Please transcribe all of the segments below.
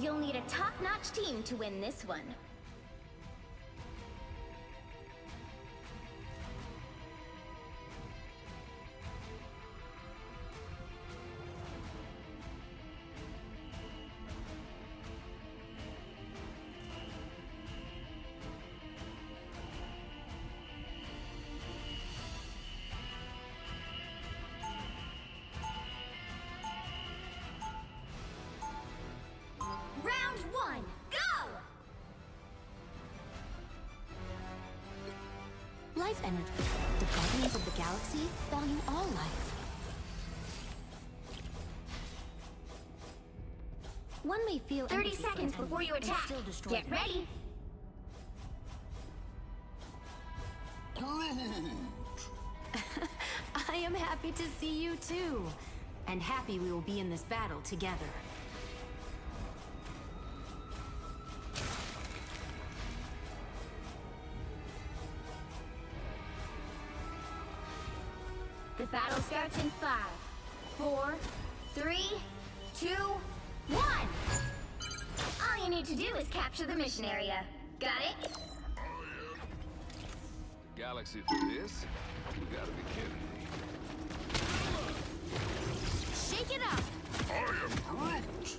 You'll need a top-notch team to win this one. Round one, go! Life energy. The guardians of the galaxy value all life. One may feel 30 empathy for seconds an before you enemy and attack. still destroy Get them. ready. I am happy to see you too. And happy we will be in this battle together. The battle starts in 5, 4, 3, 2, 1! All you need to do is capture the mission area. Got it? Galaxy for this? You gotta be kidding me. Shake it up! I am Groot!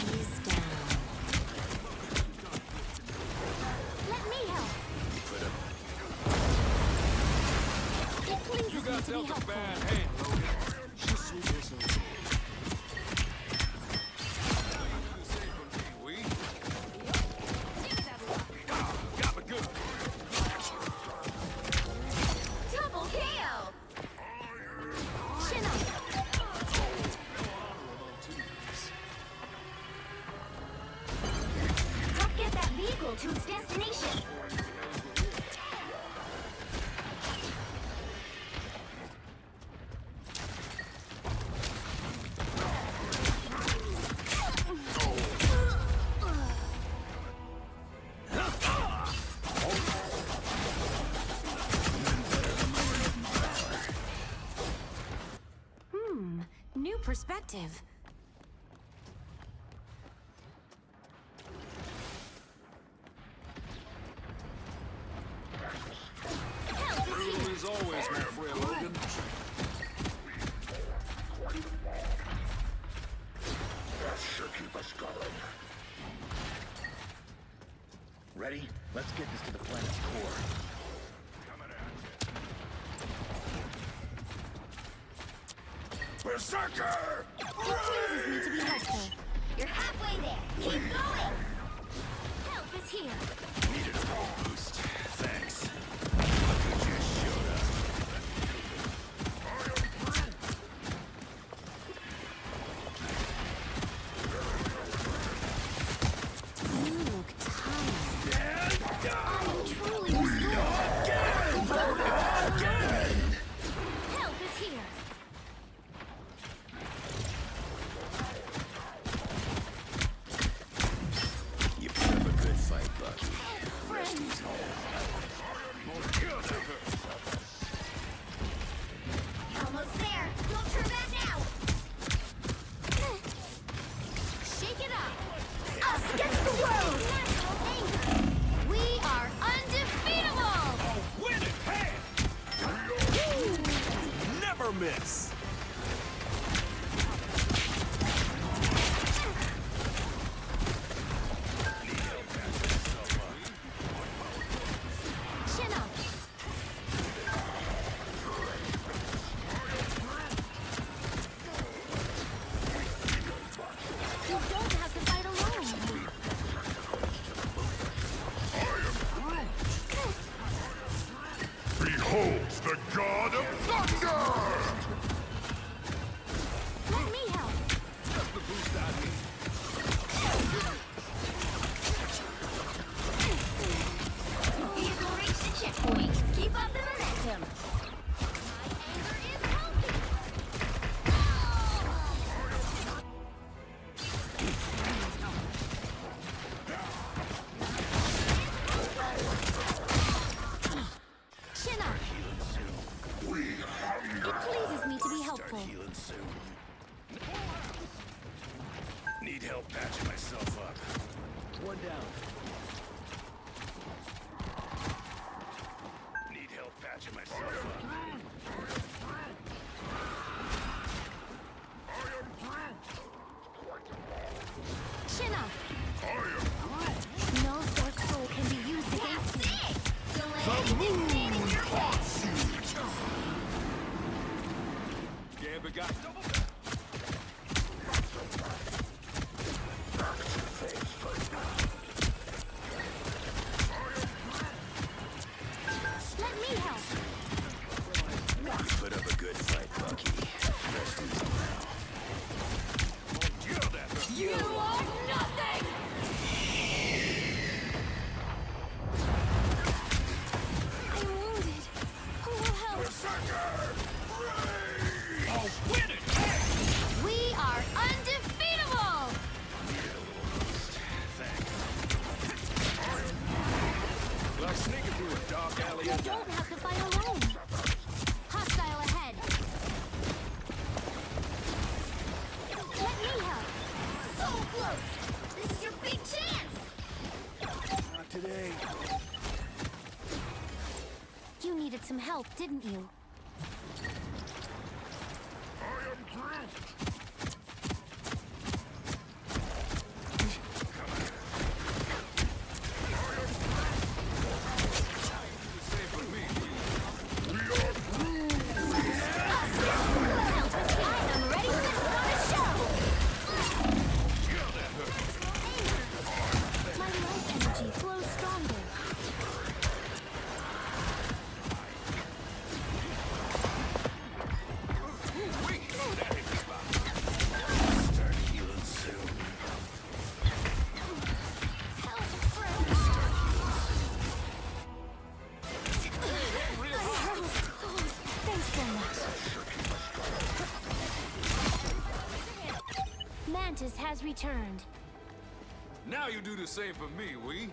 Ease down. Let me help. It pleases You me got to be dealt a helpful. bad hand, Logan. We? Got me good. Double KO! Chin up. Help get that vehicle to its destination. New perspective. Help is here. As always, my friend Logan. That should keep us going. Ready? Let's get this to the planet's core. Berserker! It pleases me to be helpful. You're halfway there. Keep going! Help is here. Needed a roll boost. Thanks. Look who just showed up. You look tired. I am truly restored. Help is here. You put up a good fight, Bucky. help patching myself up. One down. Need help patching myself up. Chin up. No Dark Soul can be used against me. That's it! Don't let anything stand in your way! Gambit got double. Let me help. You put up a good fight, Bucky. Rest easy now. Yield at her. You are nothing! I'm wounded. Who will help? Berserker! Rage! I'll win it! Hey! We are undefeatable! Need a little boost. Thanks. Like sneaking through a dark alley You at don't have to fight alone. Hostile ahead. Let me help. So close! This is your big chance! Not today. You needed some help, didn't you? I'm ready to put on a show! My life energy flows stronger. Start healing soon. Help, friend. Thanks so much. Mantis has returned. Now you do the same for me, we.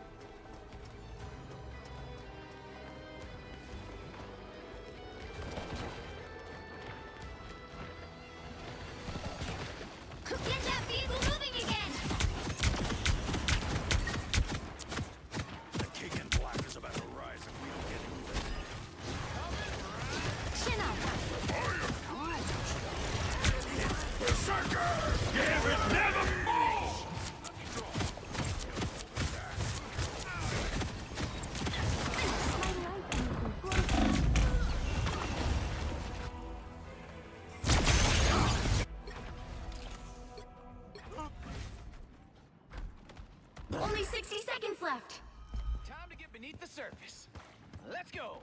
Get that vehicle moving again! The king in black is about to rise if we don't get moving. Chin up. Berserker! Gambit never falls! My life energy flows. Only 60 seconds left! Time to get beneath the surface. Let's go.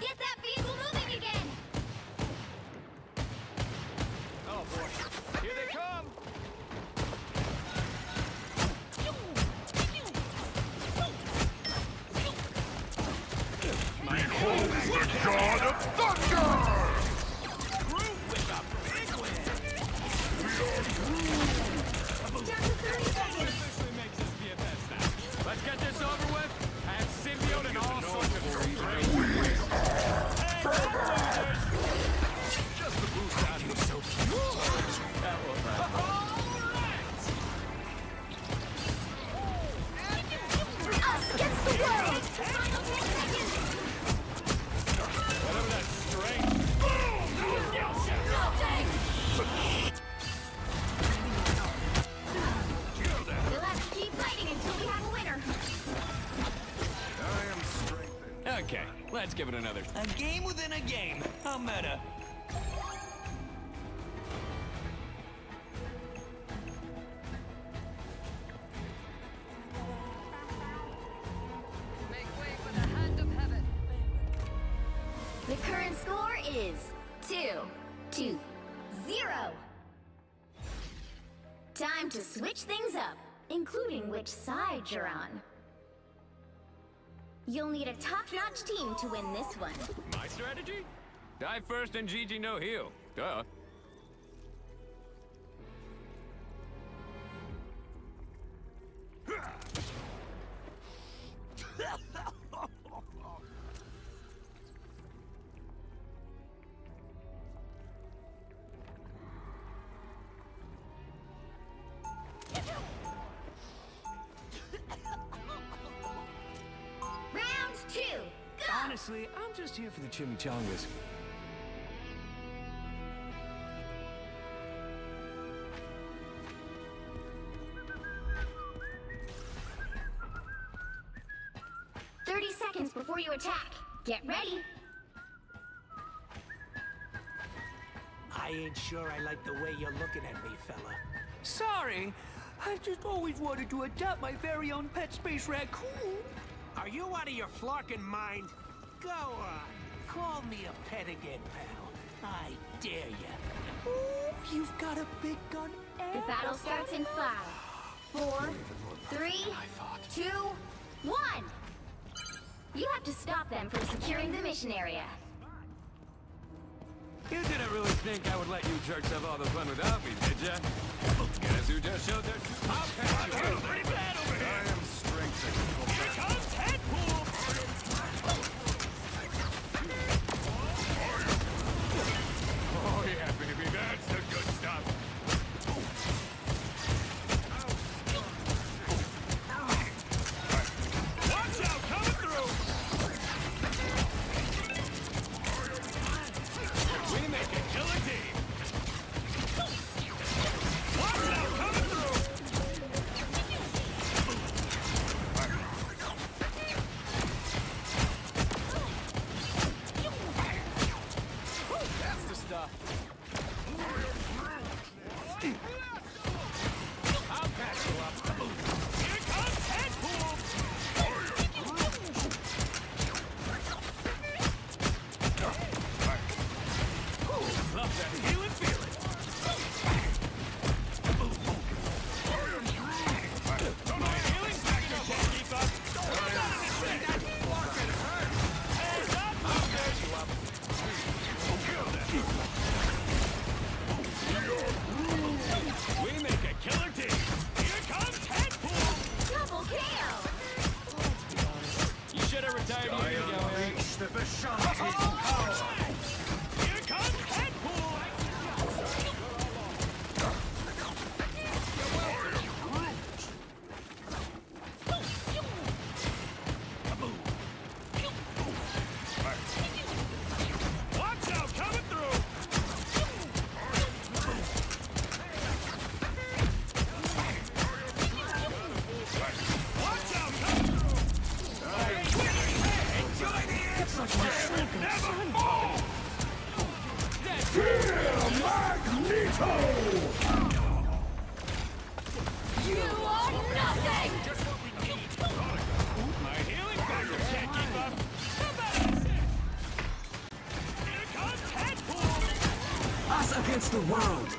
Get that vehicle moving again! Oh boy. Here they come. Behold the god of thunder! Groot with a big win. Down to 30 seconds! Officially makes us BFFs now. Let's get this over with. Have symbiote and all sorts of great. Just the boost out of so Us against the world! Whatever that strength. We'll have to keep fighting until we have a winner! I am strengthened. Okay, let's give it another. A game within a game. How meta. The current score is 2-0. Time to switch things up, including which side you're on. You'll need a top-notch team to win this one. My strategy? Dive first and Gigi no heal. Duh. Honestly, I'm just here for the chimichangas. Seconds before you attack. Get ready. I ain't sure I like the way you're looking at me, fella. Sorry, I've just always wanted to adopt my very own pet space raccoon. Are you out of your flarkin' mind? Go on. Call me a pet again, pal. I dare ya. Ooh, you've got a big gun. The battle starts in 5, 4, 3, 2, 1. You have to stop them from securing the mission area. You didn't really think I would let you jerks have all the fun without me, did ya? Guess who just showed their... I'll catch you! Pretty bad over here! I am strengthening. Here comes Deadpool! Oh yeah, baby, that's the good stuff. Watch out, coming through! We make a killer team. Watch out, coming through! That's the stuff. I'll patch you up. Here comes Deadpool! Love that healing feeling. My healing factor can't keep up! I'll patch you up. We make a killer team! Here comes Deadpool! Double kill! You should have retired years ago, Eric. The Vishanti's power! Here comes Deadpool! Watch out, coming through! Watch out, coming through! Enjoy the air! Never fall! You are nothing! Just what we need! My healing factor can't keep up! How about this? Here comes Deadpool! Us against the world.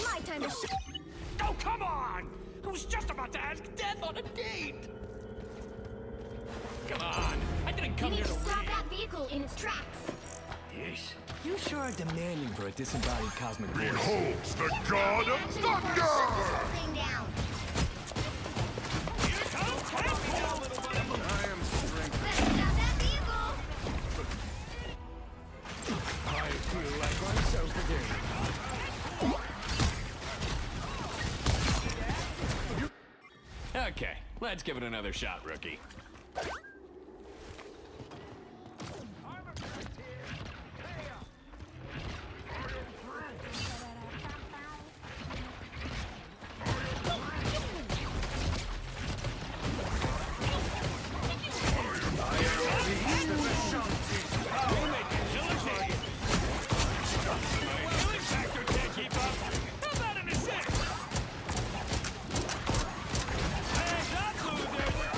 My time to Oh, come on! I was just about to ask Death on a date! Come on! I didn't You come need here to to stop win! that vehicle in its tracks. Yes. You sure are demanding for a disembodied cosmic force. Beholds the god of Shut this thunder! whole thing down. Here comes Deadpool! I am strength. Let's stop that vehicle. I feel like myself again. Okay, let's give it another shot, rookie. We make a killer team! My healing factor can't keep up! How about an assist? Hands up, losers!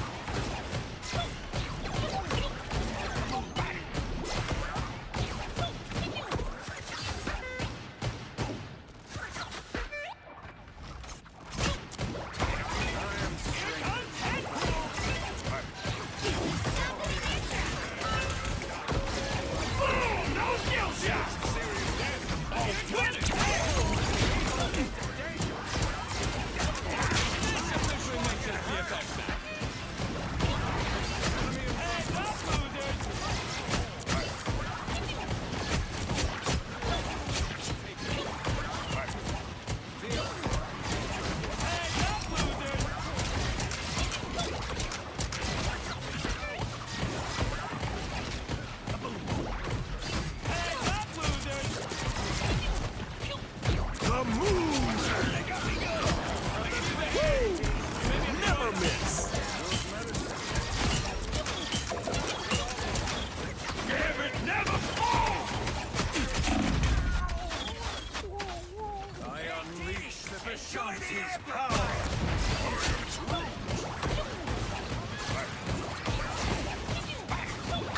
shunt his power!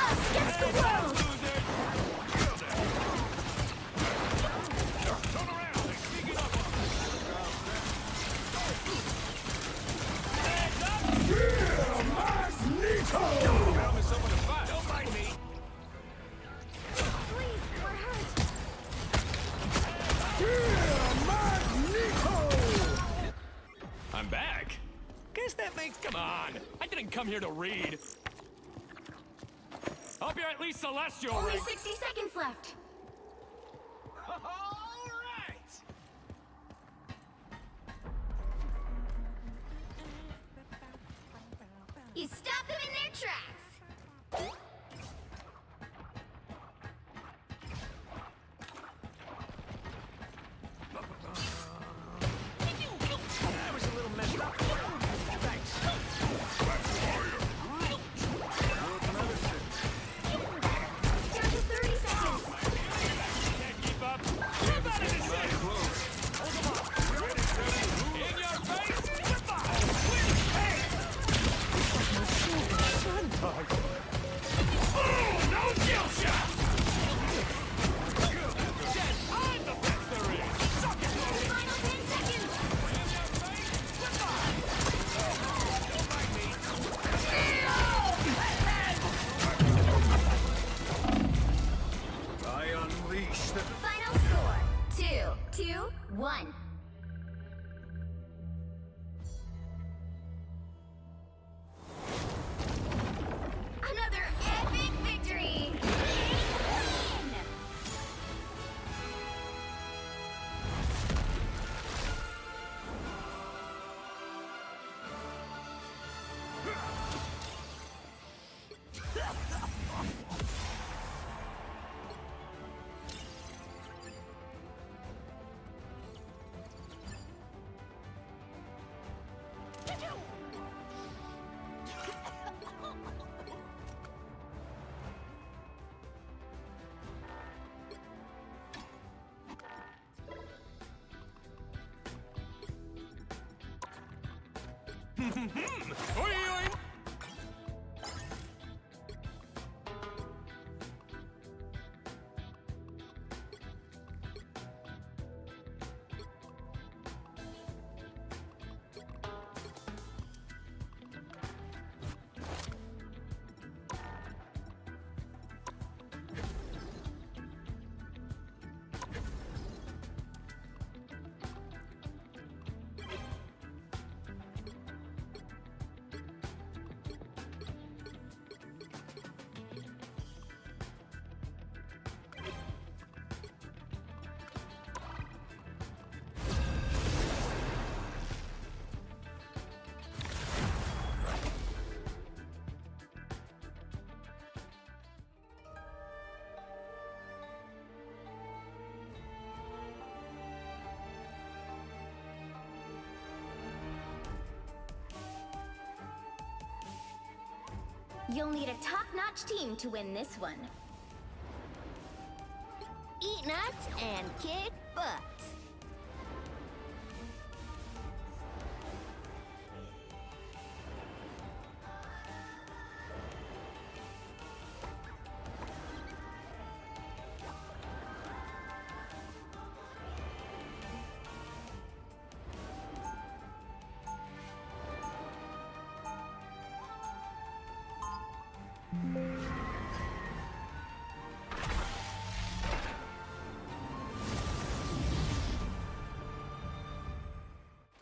Us against the world! Turn around! They're sneaking up on us! Found me someone to fight. Don't mind me! Please, we're hurt. I'm back. Guess that makes... Come on. I didn't come here to read. Hope you're at least celestial, Only Rick. 60 seconds left. All right! You stop them in their tracks. I was a little messed up. Thanks. Down to 30 seconds. Can't keep up. How about it this way? Hold them up. You ready, Tony? In your face! Goodbye! Hey! Oh, no kill shot! Yes, I'm the best there is! Suck it, Tony! Final 10 seconds. In your face! Goodbye! Don't mind me. I unleash the... Final score. 2-2-1. Another epic victory! Win! Oi, oi! You'll need a top-notch team to win this one. Eat nuts and kick butt.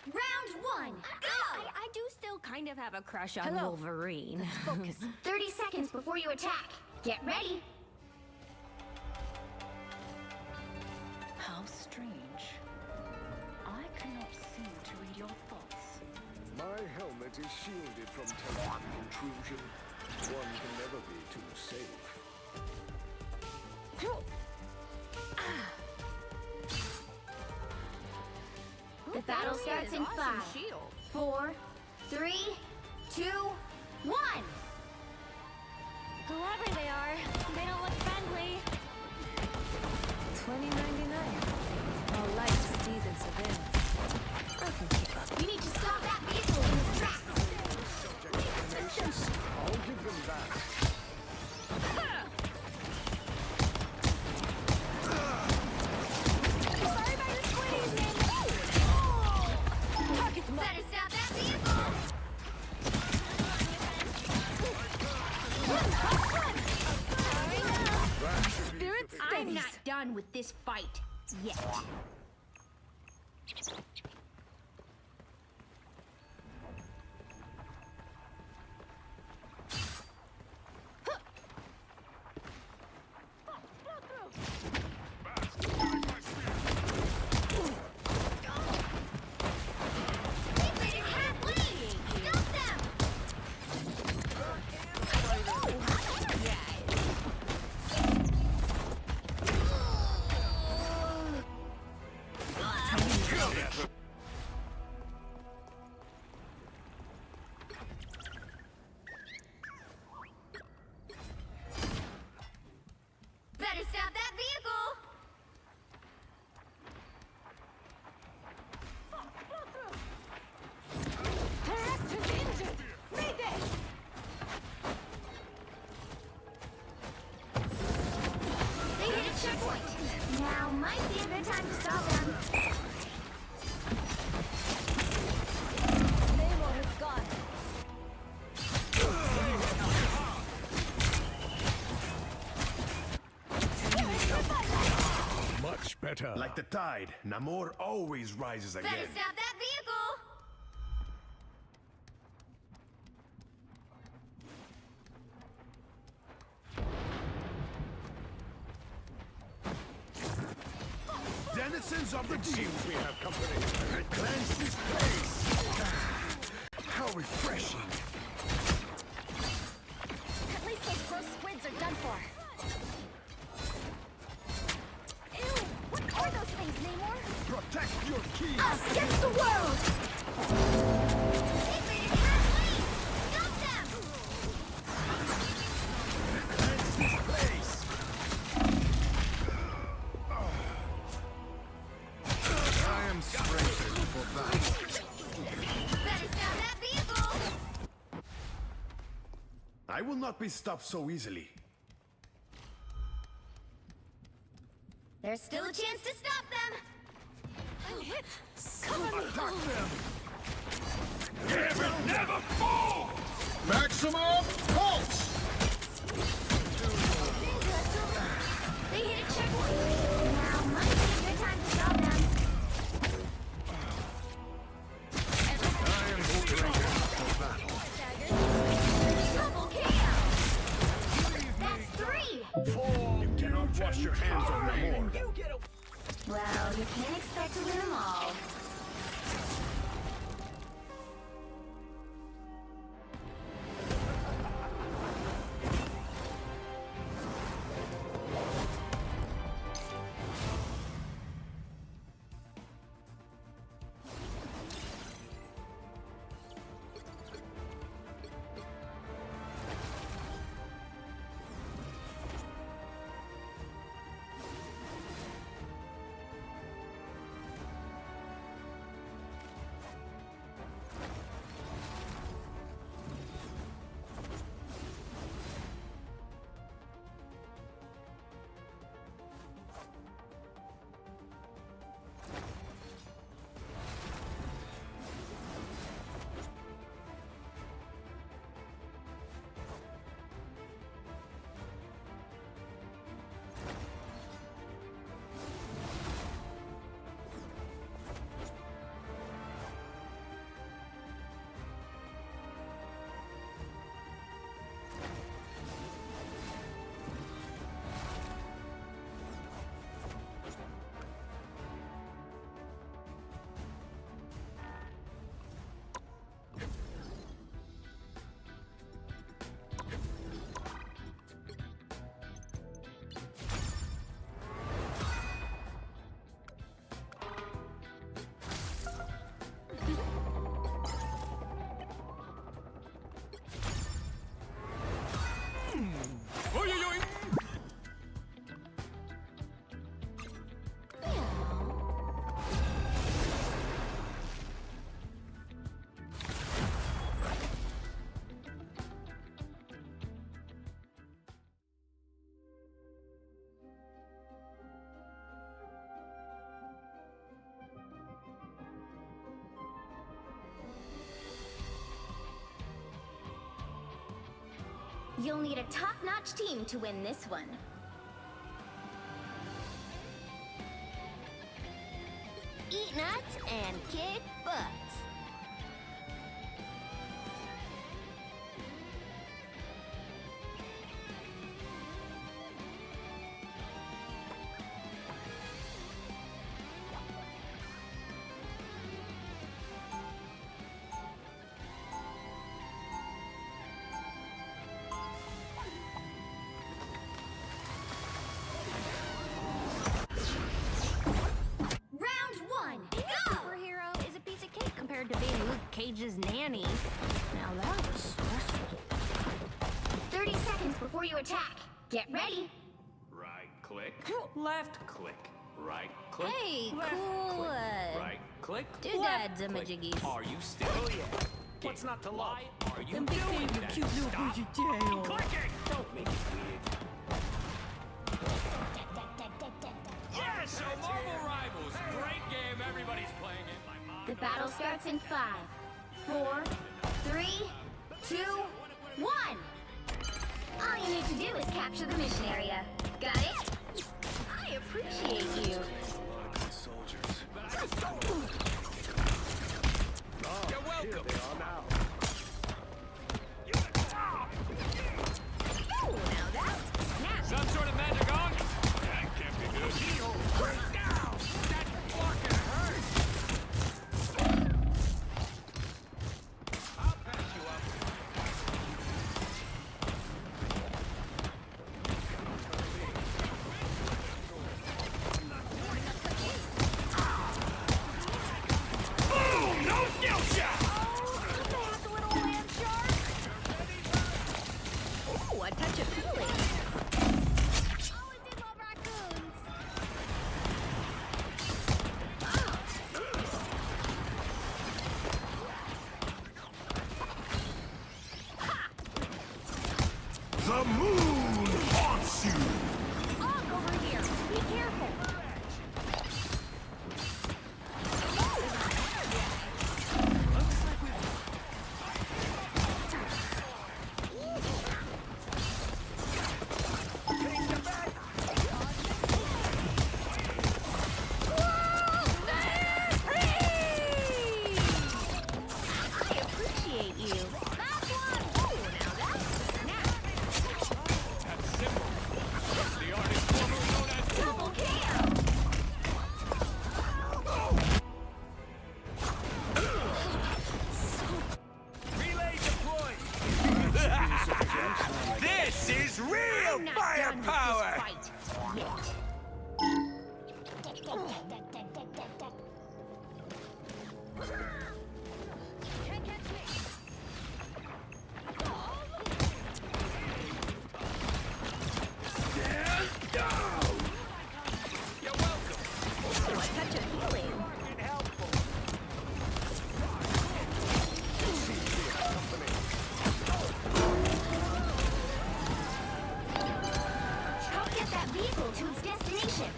Round one, go! I do still kind of have a crush on Wolverine. Focus. 30 seconds before you attack. Get ready. How strange. I cannot seem to read your thoughts. My helmet is shielded from telepathic intrusion. One can never be too safe. The battle starts in 5, 4, 3, 2, 1. Whoever they are, they don't look friendly. $20.99. All life, Steven's events. with this fight yet. Better stop that vehicle! They hit a checkpoint. Now might be a good time to stop them. Namor is gone. Much better. Like the tide, Namor always rises again. Better stop that vehicle! Denizens of the deep, we have company. I cleanse this place. How refreshing. At least those gross squids are done for. Ew! What are those things, Namor? Protect your keys. Us against the world! Secret attack wing! Stop them! Cleanse this place. I am strengthened for battle. Better stop that vehicle! I will not be stopped so easily. There's still a chance to stop them! I'm hit! Cover me! Never, never fall! Maximum pulse! They hit a checkpoint. Now might be a good time to stop them. I am strengthened for battle. Double KO! That's 3! You cannot wash your hands of Namor. Well, you can't expect to win them all. You'll need a top-notch team to win this one. and kick butts. Round one, Being a go! superhero is a piece of cake compared to being Luke Cage's nanny. Now that was stressful. 30 seconds before you attack. Get ready. Right click, left click, right click, Hey, left cool, click, right click, doodads left and click. majiggies. Are you still? Oh yeah. What's not to love? Why are you Them big doing things that? cute little Stop bushy tail. clicking! Don't make it weird. Yeah, so Marvel Rivals, great game. Everybody's playing it. My mom The knows. battle starts in 5, 4, 3, 2, 1. All you need to do is capture the mission area. Got it? I appreciate you. Soldiers. You're welcome. They are now. Oh, now that's snap. Some sort of magic on? That can't be good. Right now! That fucking hurts! I'll patch you up. Boom! No skill shot! That's a little land shark. Ooh, a touch of feeling. Always did love raccoons. The moon haunts you! Og over here. Be careful. I appreciate you. That's one. Ooh, now that's snap. That's simple. The artist formerly known as Double kill. Relay deployed. This is real I'm not done with firepower. this fight yet. You're welcome. Ooh, a touch of healing. Help get that vehicle to its destination.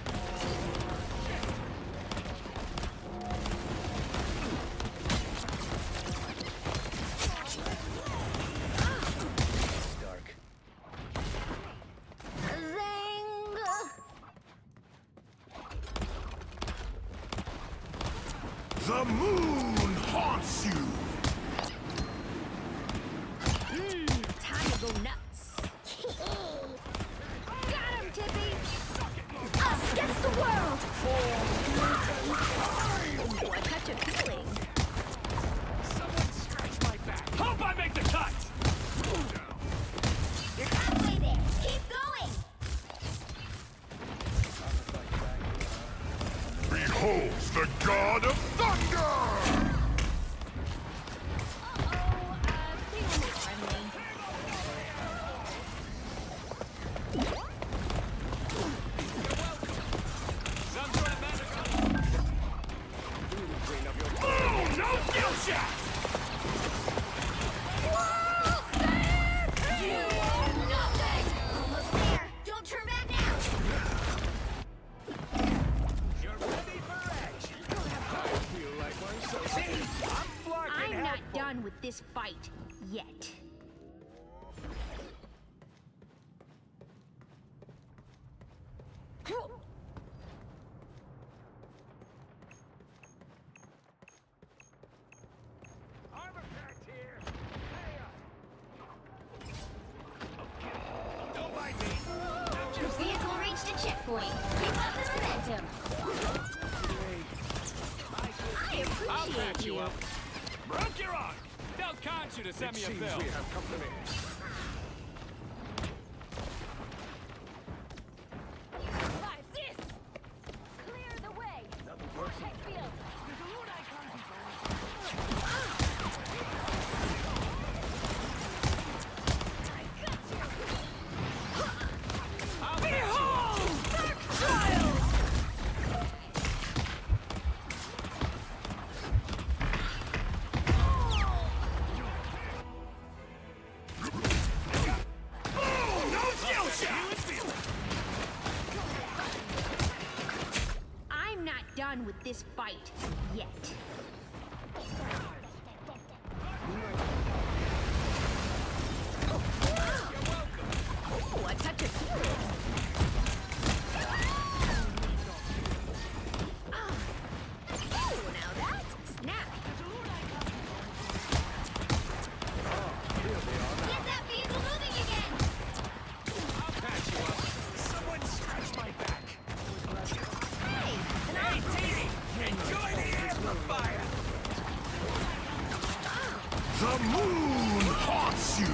Dark. Zing! The moon haunts you! Time to go nuts. Got him, Tippy! Us against the world! Ooh, a touch of healing. Someone scratch my back. Hope I make the cut! You're halfway there. Keep going! Beholds the god of thunder! Being friendly. Some sort of magic on? Boom! No skill shot! You are nothing! Almost there! Don't turn back now! You're ready for action. I feel like myself. See, I'm flarking I'm not helpful. done with this fight yet. point. Keep up the momentum. I I'll appreciate patch you you. up. Broke your arm. They'll count you to send me a Seems bill. we have company. Clear the way. Checkfield. I'll patch you up. I'm not done with this fight yet. Ooh, a touch of healing. Ooh, now that's a snap. Get that vehicle moving again. I'll patch you up. Someone scratch my back. Hey, an Hey, Teeny, enjoy the amplifier. The moon haunts you!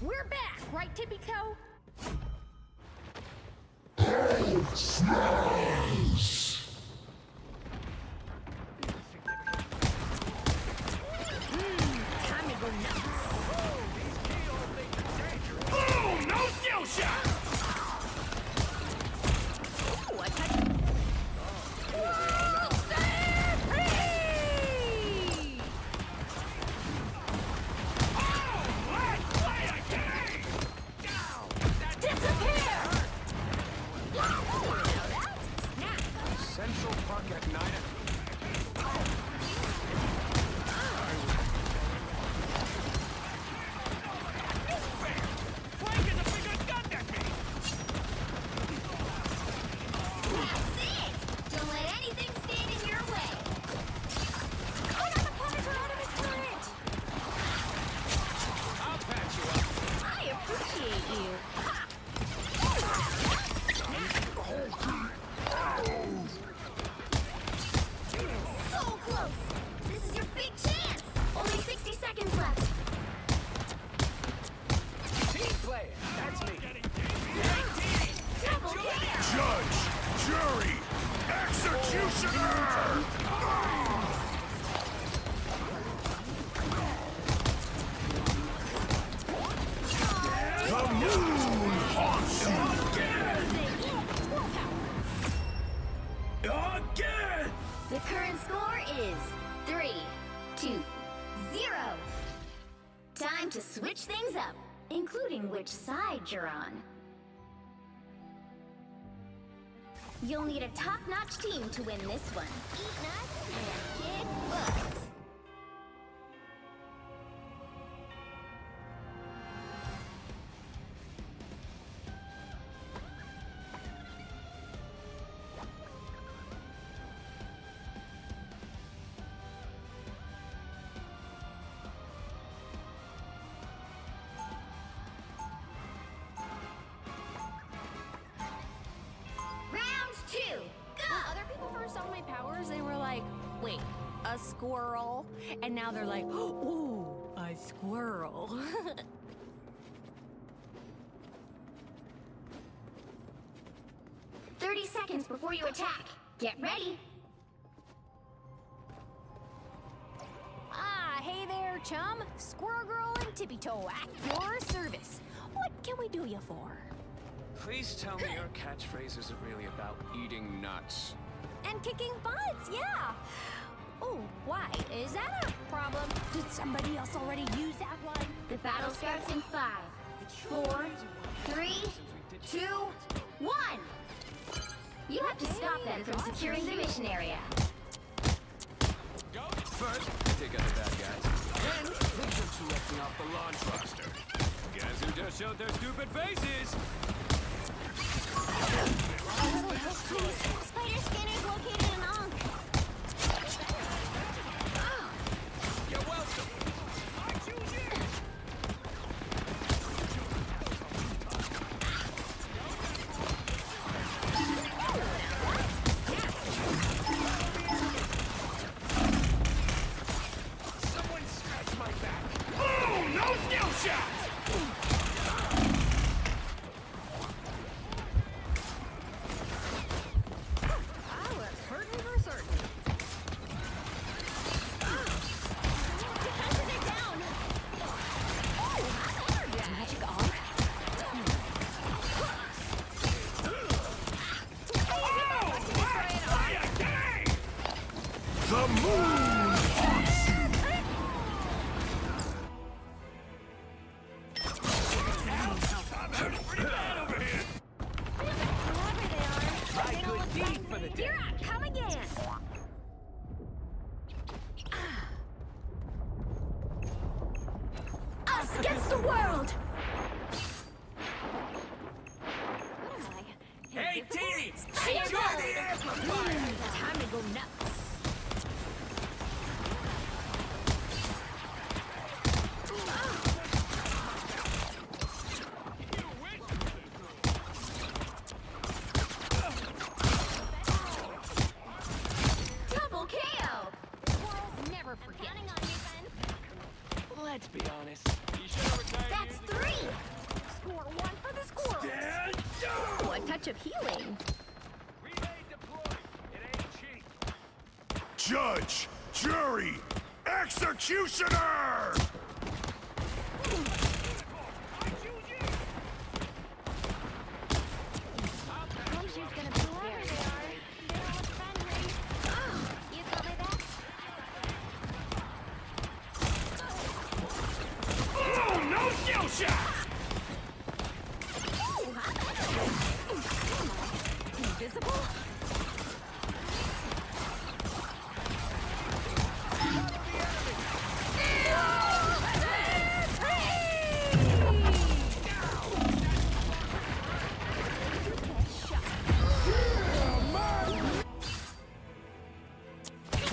We're back, right, Tippy Toe? Time to go nuts. Boom! No skill shot! Ooh, a touch. Disappear! Now that's a snap. Central Park at night. Frank is a bigger gun than me! That's it! Don't let anything stand in your way. I got the Punisher out of his turret! I'll patch you up. I appreciate you. Ha! So close! This is your big chance! Only 60 seconds left. Team player, that's me. Double kill! Judge, jury, executioner! The moon haunts you! Again! The current score is 3-2-0. Time to switch things up, including which side you're on. You'll need a top-notch team to win this one. Eat nuts and kick butt. Round 2, go! When other people first saw my powers, they were like, wait, a squirrel? And now they're like, ooh, a squirrel. 30 seconds before you attack. Get ready. Ah, hey there, chum. Squirrel Girl and Tippy Toe at your service. What can we do you for? Please tell me your catchphrase isn't really about eating nuts. And kicking butts, yeah. Oh, why? Is that a problem? Did somebody else already use that one? The battle starts in 5, 4, 3, 2, 1. You have to stop them from securing the mission area. Go. First, take out the bad guys. Then, take them selecting off the launch roster. Guys who just showed their stupid faces! Spider scanner's located in Ankh. You're welcome. I choose you. Someone scratch my back. Oh, no skill shot! I was hurting for certain. Defenses are down. Magic on? Fire gang! The moon haunts you! Pretty bad over here. Whoever they are, My they don't good look deed friendly. for the day. Here I come again. Us against the world. Hey, T! Fire Enjoy mode. the amplifier! Time to go nuts. Double KO. Squirrels never forget. Counting on you, Ben. Let's be honest. You should have retired. That's 3. Score one for the squirrels. Stand down! Oh, a touch of healing. Relay deployed. It ain't cheap. Judge, jury, executioner! Horseshoe's gonna be whoever they are. They don't look friendly. You got my back? Oh, no skill shot! Invisible?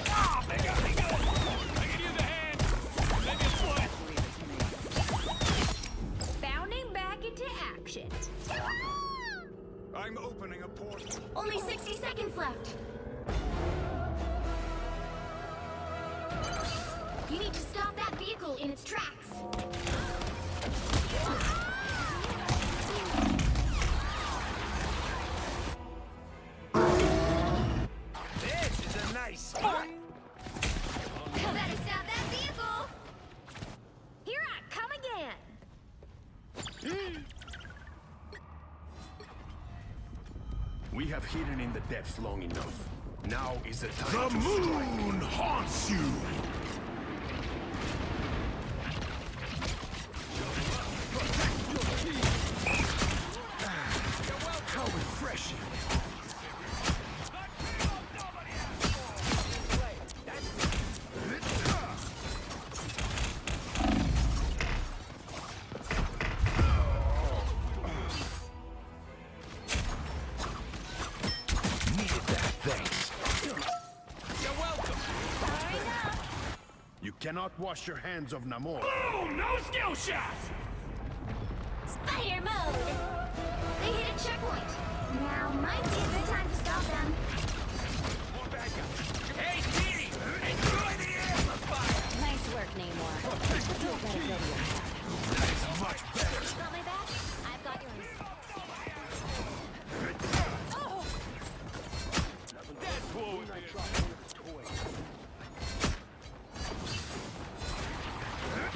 Ah, they got me good. I can use a hand. Maybe a foot. Bounding back into action. I'm opening a portal. Only 60 seconds left. You need to stop that vehicle in its tracks. This is a nice spot. Better stop that vehicle. Here I come again. We have hidden in the depths long enough. Now is the time. The moon haunts you! How refreshing! Needed that, thanks. You're welcome. You cannot wash your hands of Namor. Oh, no skill shot! Spider mode. They hit a checkpoint. Now might be a good time to stop them. More backup. Hey, T! Enjoy the amplifier! Nice work, Namor. That is much better. Got my back? I've got yours. Deadpool would be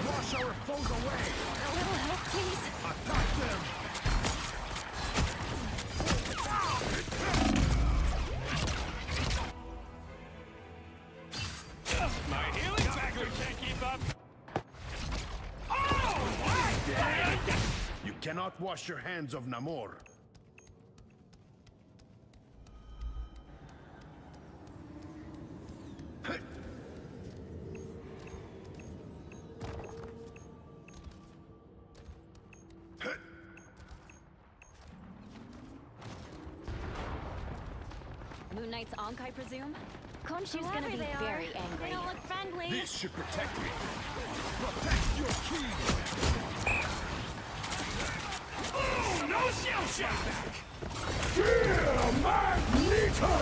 Wash our foes away! A little help, please. Attack them! My healing factor can't keep up. Oh, what? You cannot wash your hands of Namor. Moon Knight's Ankh, I presume? Khonshu's gonna be very angry. They don't look friendly. This should protect me. Protect your king! Oh, no shell shot! Fear Magneto!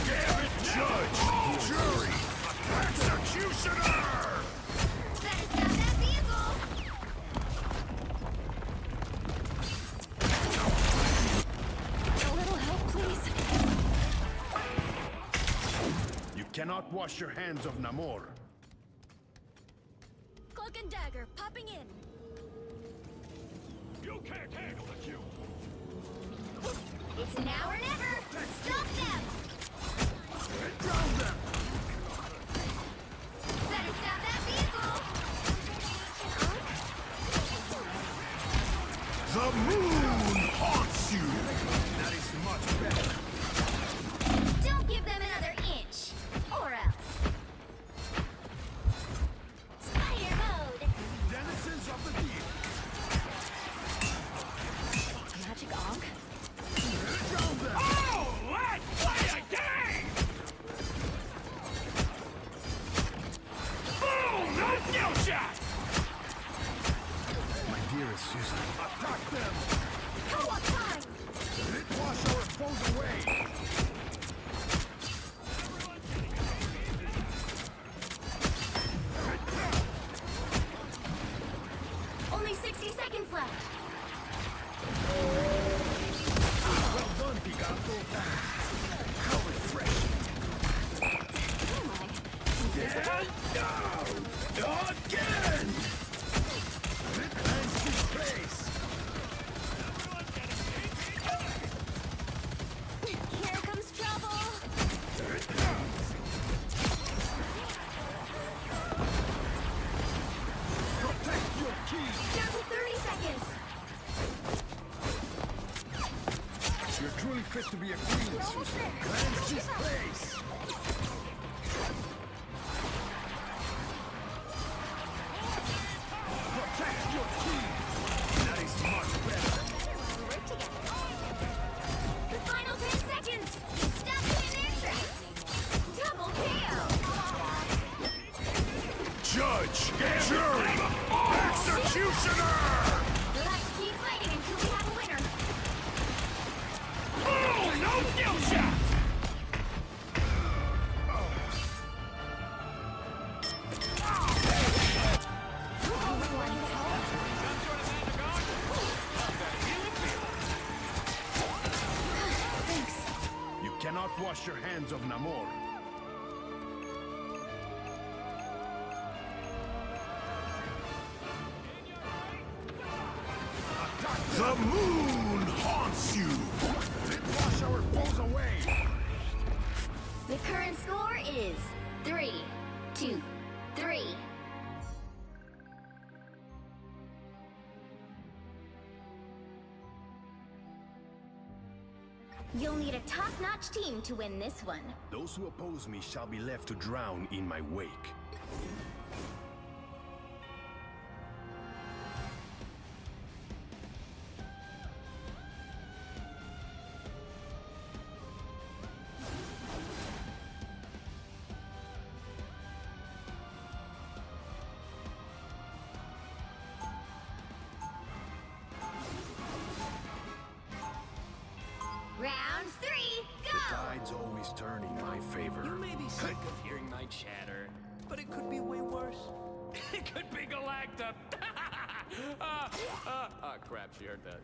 Damn it, judge, jury, executioner! Better stop that vehicle! A little help, please. You cannot wash your hands of Namor. Cloak and dagger, popping in. You can't handle the cube! It's now or never! Stop them! Drown them! Better stop that vehicle! The moon haunts you! That is much better. Don't give them another inch! Or else. Fire mode! Denizens of the deep. Magic Ankh? Drown them! Oh, let's play a game! Boom! No skill shot! My dearest Susan. Attack them! Co-op time! Wash our foes away! Only 60 seconds left! Well done, Picanto. How refreshing. Again! Thanks to space! Here comes trouble! Protect your key! Down to 30 seconds! You're truly fit to be a queen, Susan. Thanks to space! Protect your key! That is much better. Work together. The final 10 seconds! Stop them in their tracks! Double KO! Judge! Jury! Executioner! Let's keep fighting until we have a winner! Oh, no skill shot! You cannot wash your hands of Namor. The moon haunts you! Wash our foes away! The current score is 3-2-3. You'll need a top-notch team to win this one. Those who oppose me shall be left to drown in my wake. Round 3, The go! tides always turn in my favor. You may be sick of hearing my chatter, but it could be way worse. It could be Galacta! Crap, she heard that.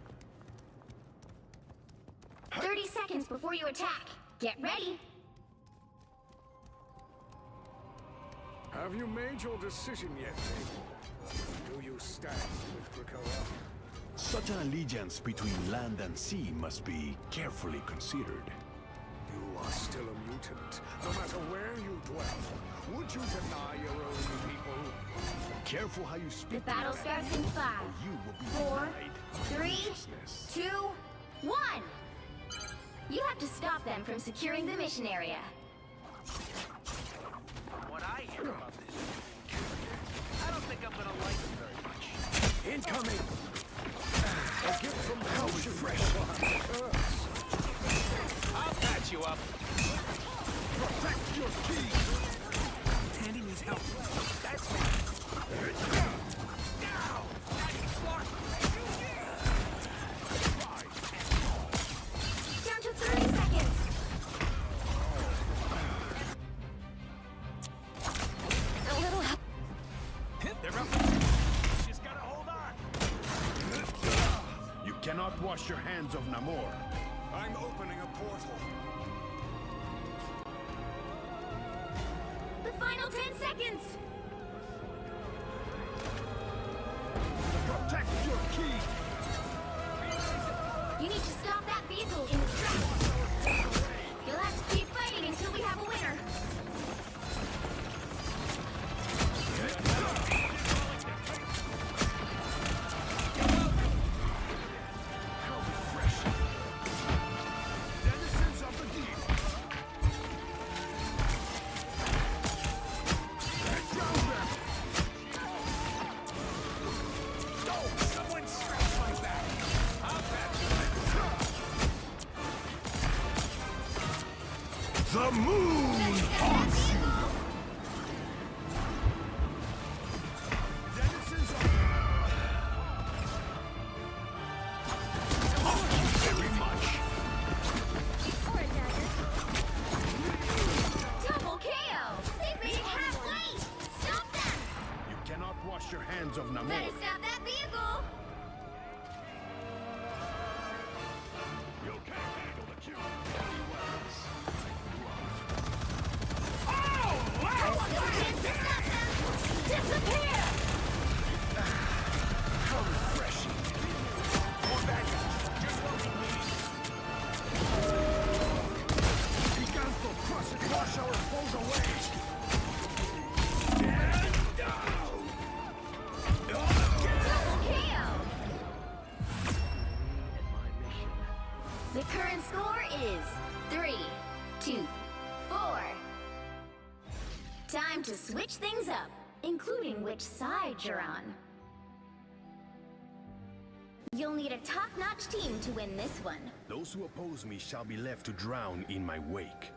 30 seconds before you attack. Get ready. Have you made your decision yet, Namor? Do you stand with Krakoa? Such an allegiance between land and sea must be carefully considered. You are still a mutant, no matter where you dwell. Would you deny your own people? Careful how you The speak. battle to starts in 5, you will be 4, denied 3, consciousness. 2, 1. You have to stop them from securing the mission area. What I hear about this, I don't think I'm gonna like it very much. Incoming! from hell's fresh. I'll patch you up. Protect your key. Tandy needs help. That's me. Down to 30 seconds. A little help. They're up. Just gotta hold on. You cannot wash your hands of Namor. I'm opening a portal. The final 10 seconds. Protect your key. You need to stop that vehicle in its tracks. You'll have to keep fighting until we have a winner. Denizens of the deep. Drown them. Oh, someone scratched my back. I'll patch you up. The moon haunts you. Denizens of Very much. Double KO! They've made it halfway! Stop them! You cannot wash your hands of Namor. Better stop that vehicle! You can't handle the cube. Still a chance to stop them! Disappear! How refreshing. More bad guys. Just what we need. Giganto Cross wash our foes away. Double KO! The current score is 3-2-4. Time to switch things up, including which side you're on. You'll need a top-notch team to win this one. Those who oppose me shall be left to drown in my wake.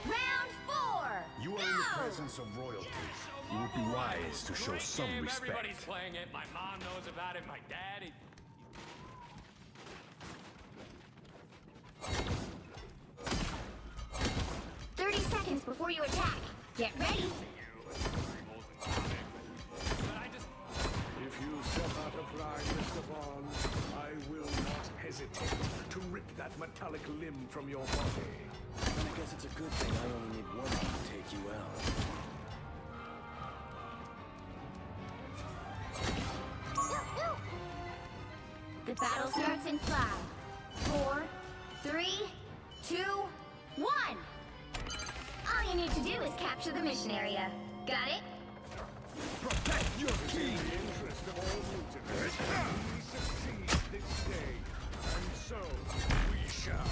Round 4! You are in the presence of royalty. You would be wise to show some Game, respect. Everybody's playing it. My mom knows about it. My dad. 30 seconds before you attack. Get ready. If you step out of line, Mr. Bond, I will not hesitate to rip that metallic limb from your body. Then I guess it's a good thing I only need one to take you out. The battle starts in 5, 4, 3, 2, 1. All you need to do is capture the mission area. Got it? Protect your key! In the interest of all mutants, we succeed this day, and so we shall.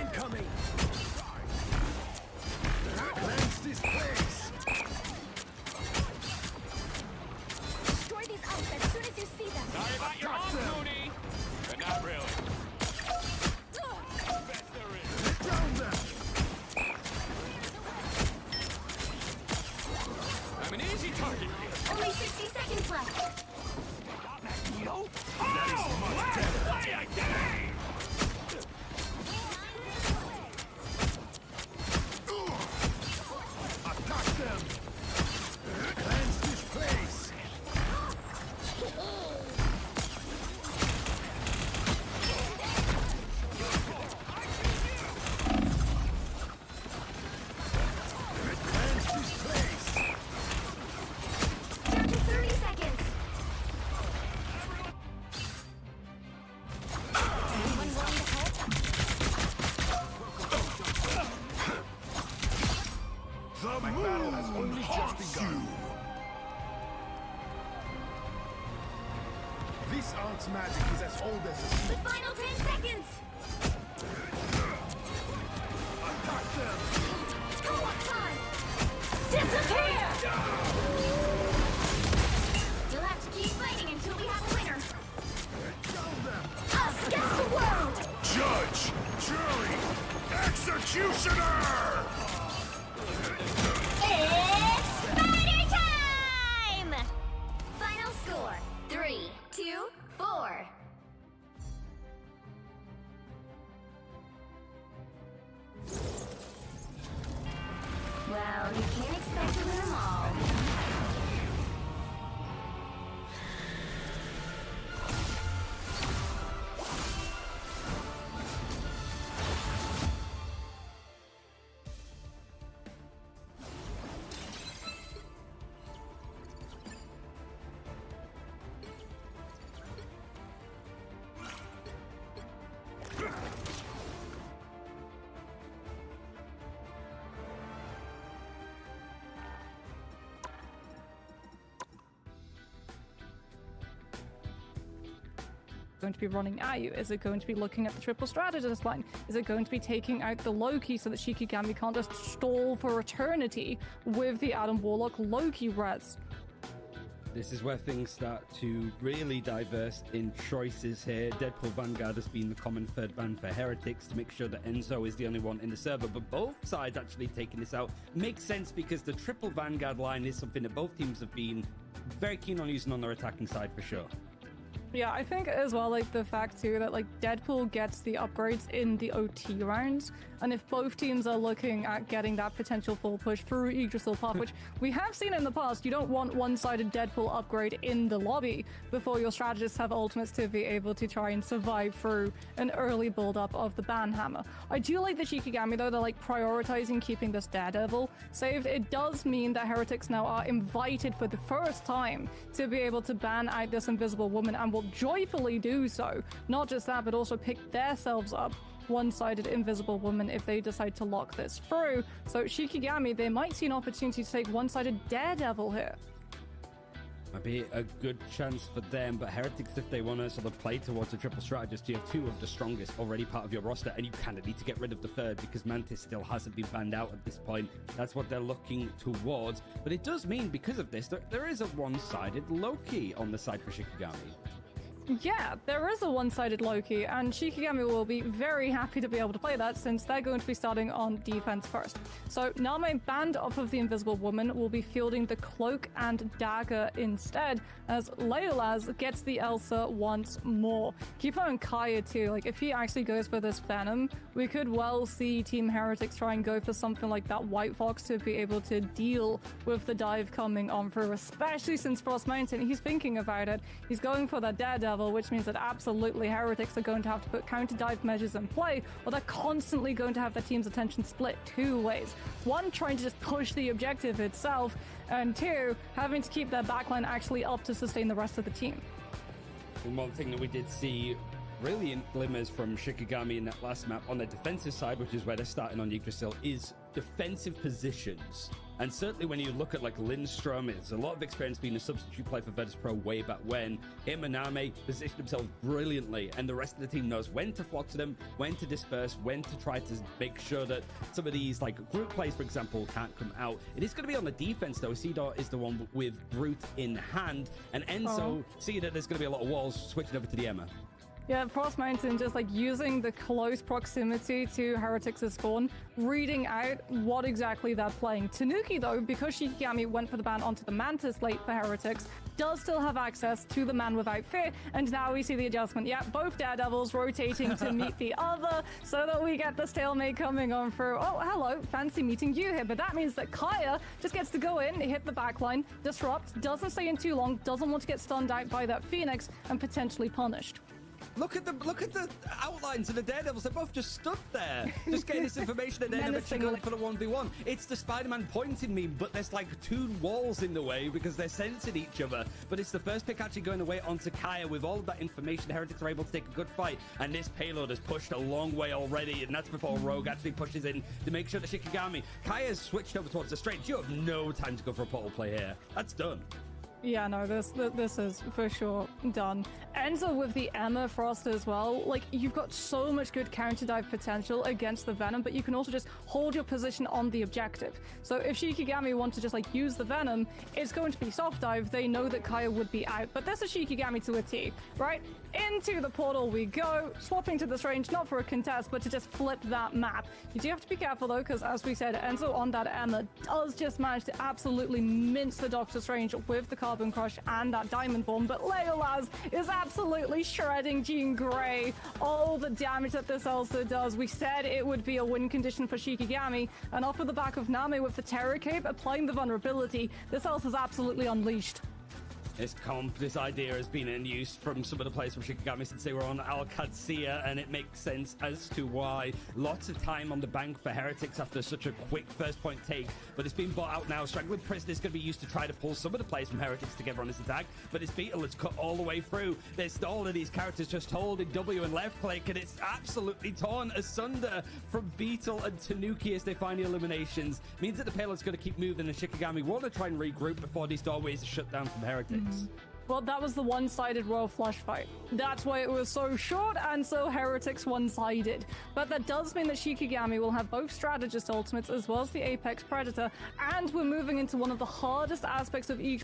Incoming! Cleanse this place! Destroy these ops as soon as you see them. Sorry about your mom, Mooney. But not really. Best there is. Drown them! I'm an easy target here. Only 60 seconds left. That is much better. Play a game! My battle has only just begun. This aunt's magic is as old as the sea. The final 10 seconds! Attack them! Co-op time! Disappear! You'll have to keep fighting until we have a winner. Us against the world! Judge! Jury! Executioner! It's Spider time! Final score, 3, 2, 4. Well, you can't expect to win them all. Going to be running at you? Is it going to be looking at the triple strategist line? Is it going to be taking out the Loki so that Shikigami can't just stall for eternity with the Adam Warlock Loki res? This is where things start to really diverse in choices here. Deadpool Vanguard has been the common third ban for Heretics to make sure that Enzo is the only one in the server, but both sides actually taking this out makes sense because the triple Vanguard line is something that both teams have been very keen on using on their attacking side for sure. Yeah, I think as well, like, the fact too that, like, Deadpool gets the upgrades in the OT rounds, and if both teams are looking at getting that potential full push through Yggdrasil path, which we have seen in the past, you don't want one-sided Deadpool upgrade in the lobby before your strategists have ultimates to be able to try and survive through an early build-up of the Banhammer. I do like the Shikigami, though. They're, like, prioritizing keeping this Daredevil saved. It does mean that Heretics now are invited for the first time to be able to ban out this Invisible Woman, and will joyfully do so. Not just that, but also pick themselves up one-sided Invisible Woman if they decide to lock this through. So Shikigami, they might see an opportunity to take one-sided Daredevil here. Might be a good chance for them, but Heretics, if they want to sort of play towards a triple strategist, you have two of the strongest already part of your roster, and you kind of need to get rid of the third because Mantis still hasn't been banned out at this point. That's what they're looking towards. But it does mean, because of this, there is a one-sided Loki on the side for Shikigami. Yeah, there is a one-sided Loki, and Shikigami will be very happy to be able to play that since they're going to be starting on defense first. So Name, banned off of the Invisible Woman, will be fielding the Cloak and Dagger instead, as Leolaz gets the Elsa once more. Keep on Kaya too. Like, if he actually goes for this Venom, we could well see Team Heretics try and go for something like that White Fox to be able to deal with the dive coming on through, especially since Frost Mountain, he's thinking about it. He's going for that Daredevil, which means that absolutely Heretics are going to have to put counter dive measures in play, or they're constantly going to have their team's attention split two ways. One, trying to just push the objective itself, and two, having to keep their backline actually up to sustain the rest of the team. And one thing that we did see brilliant glimmers from Shikigami in that last map on the defensive side, which is where they're starting on Yggdrasil, is defensive positions. And certainly when you look at like Lindstrom, it's a lot of experience being a substitute play for Virtus Pro way back when. Him and Name positioned themselves brilliantly, and the rest of the team knows when to flock to them, when to disperse, when to try to make sure that some of these like group plays, for example, can't come out. It is going to be on the defense though. Cedar is the one with Brute in hand, and Enzo see that there's going to be a lot of walls switching over to the Emma. Yeah, Frost Mountain just like using the close proximity to Heretics' spawn, reading out what exactly they're playing. Tanuki, though, because Shikigami went for the ban onto the Mantis late for Heretics, does still have access to the Man Without Fear, and now we see the adjustment. Yeah, both Daredevils rotating to meet the other, so that we get the stalemate coming on through. Oh, hello, fancy meeting you here, but that means that Kaya just gets to go in, hit the backline, disrupt, doesn't stay in too long, doesn't want to get stunned out by that Phoenix, and potentially punished. Look at the outlines of the Daredevils. They're both just stood there, just getting this information and then eventually going for the 1v1. It's the Spider-Man pointing me, but there's like two walls in the way because they're sensing each other. But it's the first pick actually going away onto Kaya with all of that information. Heretics are able to take a good fight, and this payload has pushed a long way already, and that's before Rogue actually pushes in to make sure that Shikigami. Kaya's switched over towards the strength. You have no time to go for a portal play here. That's done. Yeah, no, this is for sure done. Enzo with the Emma Frost as well. Like, you've got so much good counter dive potential against the Venom, but you can also just hold your position on the objective. So if Shikigami want to just like use the Venom, it's going to be soft dive. They know that Kaya would be out, but this is Shikigami to a T, right? Into the portal we go, swapping to this range, not for a contest, but to just flip that map. You do have to be careful though, because as we said, Enzo on that Emma does just manage to absolutely mince the Doctor Strange with the Carbon Crush and that Diamond Form, but Legolas is absolutely shredding Jean Grey. All the damage that this also does. We said it would be a win condition for Shikigami, and off of the back of Nami with the Terror Cape, applying the vulnerability, this else is absolutely unleashed. This idea has been in use from some of the players from Shikigami since they were on Al-Qadsiya, and it makes sense as to why. Lots of time on the bank for Heretics after such a quick first point take, but it's been bought out now. Strangling Prison is going to be used to try to pull some of the players from Heretics together on this attack, but it's Beetle that's cut all the way through. There's all of these characters just holding W and left click, and it's absolutely torn asunder from Beetle and Tanuki as they find the eliminations. Means that the payload's going to keep moving, and Shikigami want to try and regroup before these doorways are shut down from Heretics. Well, that was the one-sided Royal Flush fight. That's why it was so short and so Heretics one-sided. But that does mean that Shikigami will have both Strategist Ultimates as well as the Apex Predator, and we're moving into one of the hardest aspects of each.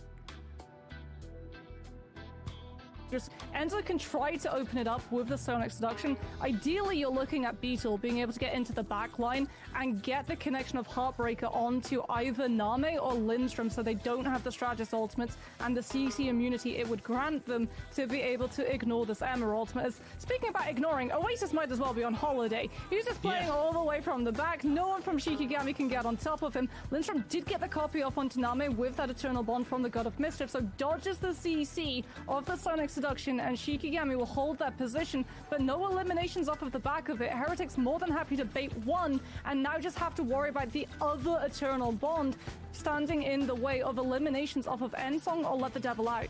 Enzo can try to open it up with the Sonic Seduction. Ideally, you're looking at Beetle being able to get into the back line and get the connection of Heartbreaker onto either Name or Lindstrom, so they don't have the Strategist Ultimates and the CC immunity it would grant them to be able to ignore this Emma Ultimate. Speaking about ignoring, Oasis might as well be on holiday. He's just playing all the way from the back. No one from Shikigami can get on top of him. Lindstrom did get the copy off onto Name with that Eternal Bond from the God of Mischief, so dodges the CC of the Sonic Seduction, and Shikigami will hold that position, but no eliminations off of the back of it. Heretics more than happy to bait one, and now just have to worry about the other Eternal Bond standing in the way of eliminations off of Ensong or Let the Devil Out.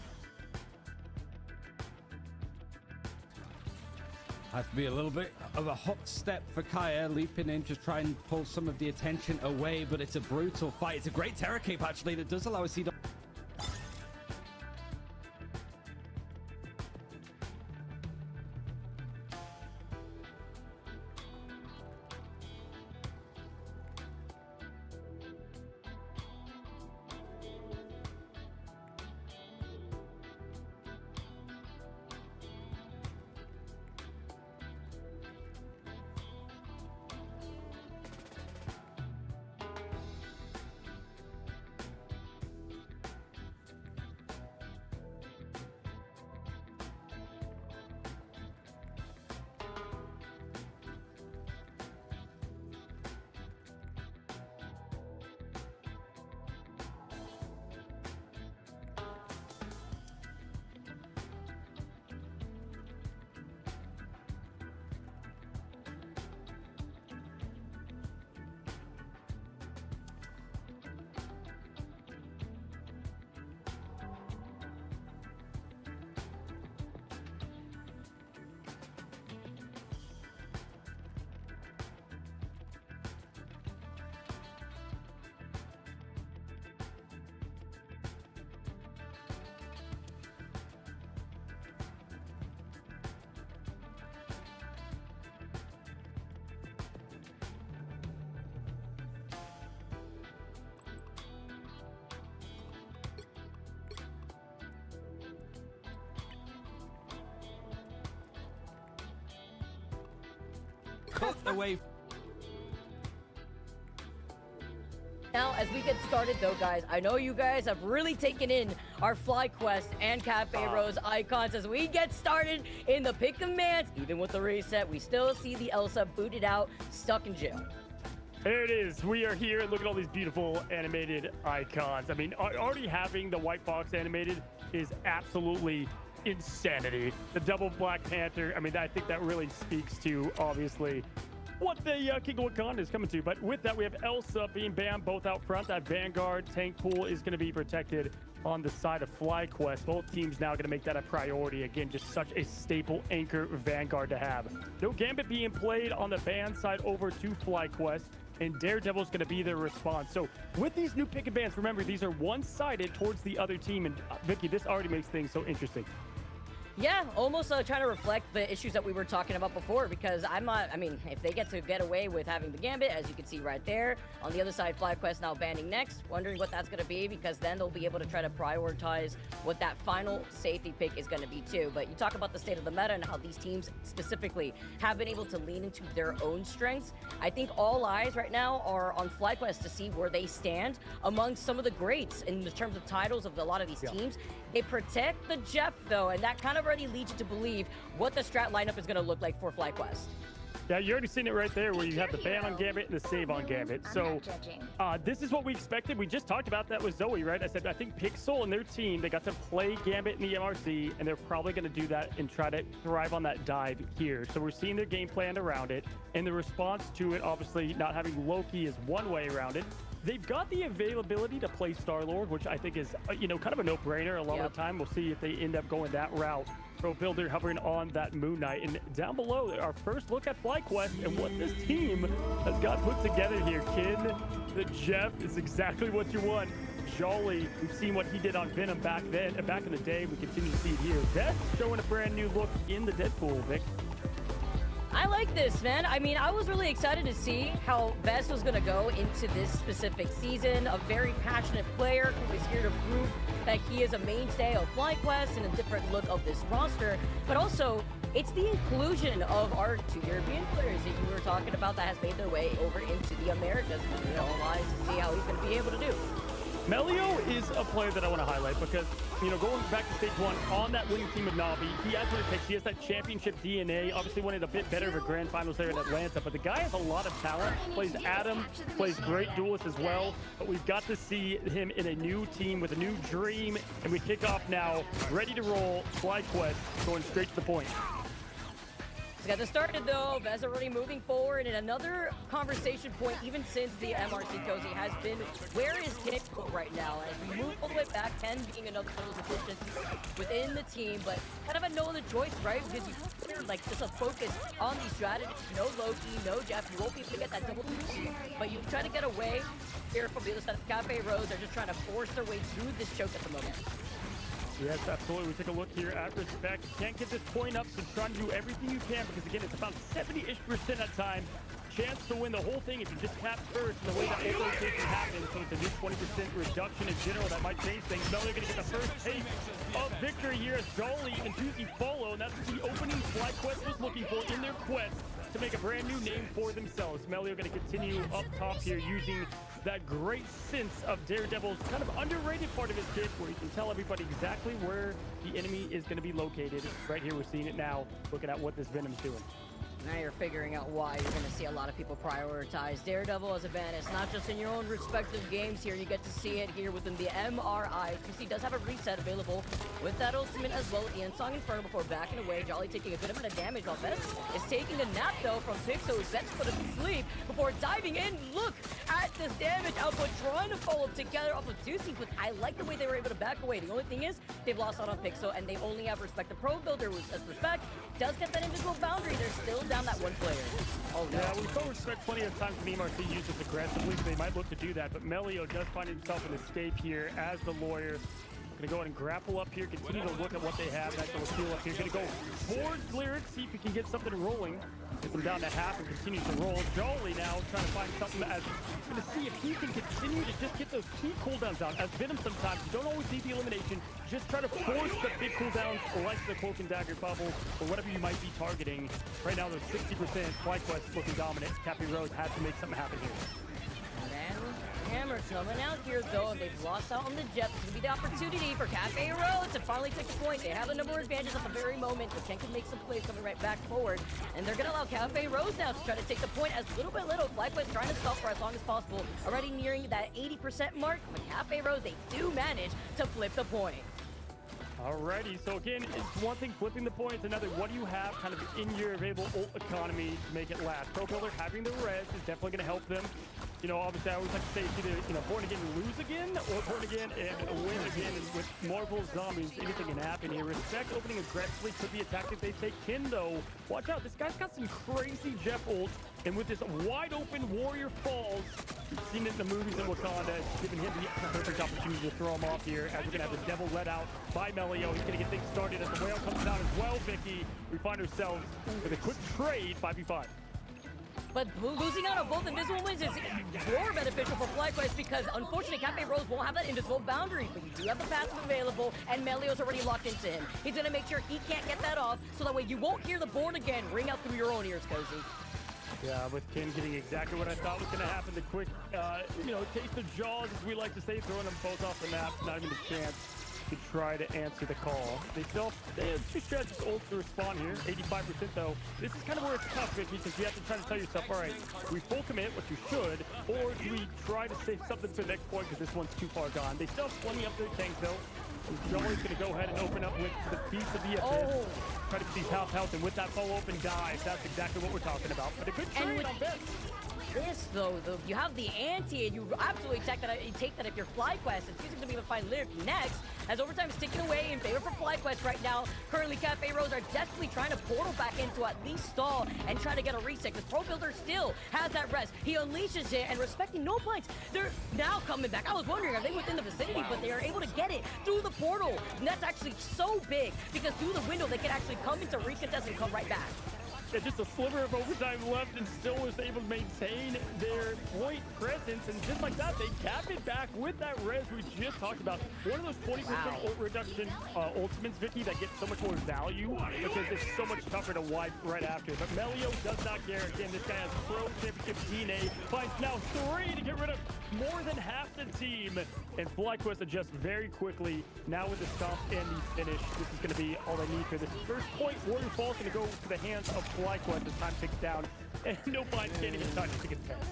Has to be a little bit of a hot step for Kaya, leaping in to try and pull some of the attention away, but it's a brutal fight. It's a great Terror Cape, actually, that does allow us to see cut away. Now, as we get started though, guys, I know you guys have really taken in our FlyQuest and Cafe Rose icons. As we get started in the Pick of Mans, even with the reset, we still see the Elsa booted out, stuck in jail. There it is. We are here. Look at all these beautiful animated icons. I mean, already having the White Fox animated is absolutely insanity. The double Black Panther. I mean, I think that really speaks to, obviously, what the King of Wakanda is coming to. But with that, we have Elsa being banned both out front. That Vanguard tank pool is going to be protected on the side of FlyQuest. Both teams now going to make that a priority. Again, just such a staple anchor Vanguard to have. No Gambit being played on the ban side over to FlyQuest, and Daredevil's going to be their response. So with these new pick and bans, remember, these are one-sided towards the other team. And Vicky, this already makes things so interesting. Yeah, almost trying to reflect the issues that we were talking about before, because I mean, if they get away with having the Gambit, as you can see right there, on the other side, FlyQuest now banning next, wondering what that's going to be, because then they'll be able to try to prioritize what that final safety pick is going to be too. But you talk about the state of the meta and how these teams specifically have been able to lean into their own strengths. I think all eyes right now are on FlyQuest to see where they stand among some of the greats in the terms of titles of a lot of these teams. They protect the Jeff, though, and that kind of already leads you to believe what the strat lineup is going to look like for FlyQuest. Yeah, you already seen it right there where you have the ban on Gambit and the save on Gambit. So this is what we expected. We just talked about that with Zoe, right? I said, I think Pixel and their team, they got to play Gambit in the MRC, and they're probably going to do that and try to thrive on that dive here. So we're seeing their game plan around it, and the response to it, obviously not having Loki is one way around it. They've got the availability to play Star-Lord, which I think is, you know, kind of a no-brainer a lot of the time. We'll see if they end up going that route. Pro Builder hovering on that Moon Knight. And down below, our first look at FlyQuest and what this team has got put together here. Kid, the Jeff is exactly what you want. Jolly, we've seen what he did on Venom back in the day. We continue to see it here. Vest showing a brand new look in the Deadpool, Vic. I like this, man. I mean, I was really excited to see how Vest was going to go into this specific season. A very passionate player who is here to prove that he is a mainstay of FlyQuest and a different look of this roster. But also, it's the inclusion of our two European players that you were talking about that has made their way over into the Americas. You know, eyes to see how he's going to be able to do. Melio is a player that I want to highlight because, you know, going back to stage one on that winning team with Na'Vi, he has what it takes. He has that championship DNA. Obviously wanted a bit better of a grand finals there in Atlanta, but the guy has a lot of talent. Plays Adam, plays great duelist as well, but we've got to see him in a new team with a new dream, and we kick off now, ready to roll, FlyQuest, going straight to the point. Let's get this started, though. Vez already moving forward, and another conversation point, even since the MRC Cozy, has been where is Ken right now? As we move all the way back, Ken being another little deficiency within the team, but kind of a no other choice, right? Because you figure, like, just a focus on these strategies. No Loki, no Jeff. You won't be able to get that double team, but you try to get away here from the other side of Cafe Rose. They're just trying to force their way through this choke at the moment. Yes, absolutely. We take a look here at Respect. Can't get this point up, so trying to do everything you can because, again, it's about 70-ish% at time. Chance to win the whole thing if you just cap first and the way that rotation happens. So it's a new 20% reduction in general. That might change things. Now they're going to get the first taste of victory here as Jolly and Tuzi follow, and that's the opening FlyQuest was looking for in their quest to make a brand new name for themselves. Melio going to continue up top here using that great sense of Daredevil's kind of underrated part of his kit where he can tell everybody exactly where the enemy is going to be located. Right here, we're seeing it now, looking at what this Venom's doing. Now you're figuring out why you're going to see a lot of people prioritize Daredevil as a ban. It's not just in your own respective games here. You get to see it here within the MRI. QC does have a reset available with that ultimate as well. Ian Song Inferno before backing away. Jolly taking a good amount of damage. While Vest is taking a nap, though, from Pixel, who's Vest put him to sleep before diving in. Look at this damage output, trying to follow together off of Zuzi, but I like the way they were able to back away. The only thing is, they've lost out on Pixel, and they only have Respect. The Pro Builder as Respect does get that invisible boundary. They're still down that one player. Oh, no. Yeah, we saw Respect plenty of times when EMRC used this aggressively, so they might look to do that, but Melio does find himself an escape here as the lawyer. Gonna go ahead and grapple up here, continue to look at what they have. Nice little steal up here. Gonna go towards Lyric, see if he can get something rolling. Gets him down to half and continues to roll. Jolly now trying to find something as gonna see if he can continue to just get those key cooldowns out. As Venom sometimes, you don't always need the elimination. Just try to force the big cooldowns like the Cloak and Dagger bubble or whatever you might be targeting. Right now, there's 60%. FlyQuest looking dominant. Cappy Rose has to make something happen here. Hammer coming out here, though. They've lost out on the Jet. This will be the opportunity for Cafe Rose to finally take the point. They have a number of advantages at the very moment, but Ken can make some plays coming right back forward. And they're going to allow Cafe Rose now to try to take the point as little by little. FlyQuest trying to stop for as long as possible. Already nearing that 80% mark. But Cafe Rose, they do manage to flip the point. Alrighty, so again, it's one thing flipping the points, another what do you have kind of in your available ult economy to make it last. Pro Builder having the res is definitely going to help them. You know, obviously I always like to say it's either, you know, Born Again lose again or Born Again and win again. And with Marvel Zombies, anything can happen here. Respect opening aggressively could be a tactic they take. Kin, though, watch out. This guy's got some crazy Jeff ult. And with this wide open Warrior Falls, we've seen it in the movies in Wakanda. It's giving him the perfect opportunity to throw him off here as we're going to have the Devil let out by Melio. He's going to get things started as the Whale comes down as well, Vicky. We find ourselves with a quick trade, 5v5. But losing out on both invisible wins is more beneficial for FlyQuest because unfortunately Cafe Rose won't have that invisible boundary, but you do have the passive available and Melio's already locked into him. He's gonna make sure he can't get that off so that way you won't hear the Born Again ring out through your own ears, Cozy. Yeah, with Kin getting exactly what I thought was going to happen. The quick, you know, taste of jaws, as we like to say, throwing them both off the map. Not even a chance to try to answer the call. They have two strategies ult to respond here. 85% though. This is kind of where it's tough, Vicky, because you have to try to tell yourself, all right, we full commit, what you should, or do we try to save something for the next point because this one's too far gone. They still have plenty up their tank though. Jolly's going to go ahead and open up with the piece of the abyss. Try to see health, and with that full open dive, that's exactly what we're talking about. But a good trade on this. This though, you have the anti, and you absolutely take that if you're FlyQuest. It's using to be able to find Lyric next, as overtime is ticking away in favor for FlyQuest right now. Currently, Cafe Rose are desperately trying to portal back into at least stall and try to get a reset, because Pro Builder still has that rest. He unleashes it, and respecting no blinds, they're now coming back. I was wondering, are they within the vicinity? But they are able to get it through the portal, and that's actually so big, because through the window, they can actually come into recontest and come right back. It's just a sliver of overtime left and still was able to maintain their point presence. And just like that, they cap it back with that res we just talked about. One of those 20% ult reduction ultimates, Vicky, that get so much more value because it's so much tougher to wipe right after. But Melio does not care. Again, this guy has pro championship DNA. Finds now 3 to get rid of more than half the team. And FlyQuest adjusts very quickly. Now with the stomp and the finish, this is going to be all they need for this first point. Warrior Falls going to go to the hands of FlyQuest as time ticks down, and no blinds can't even touch to get past.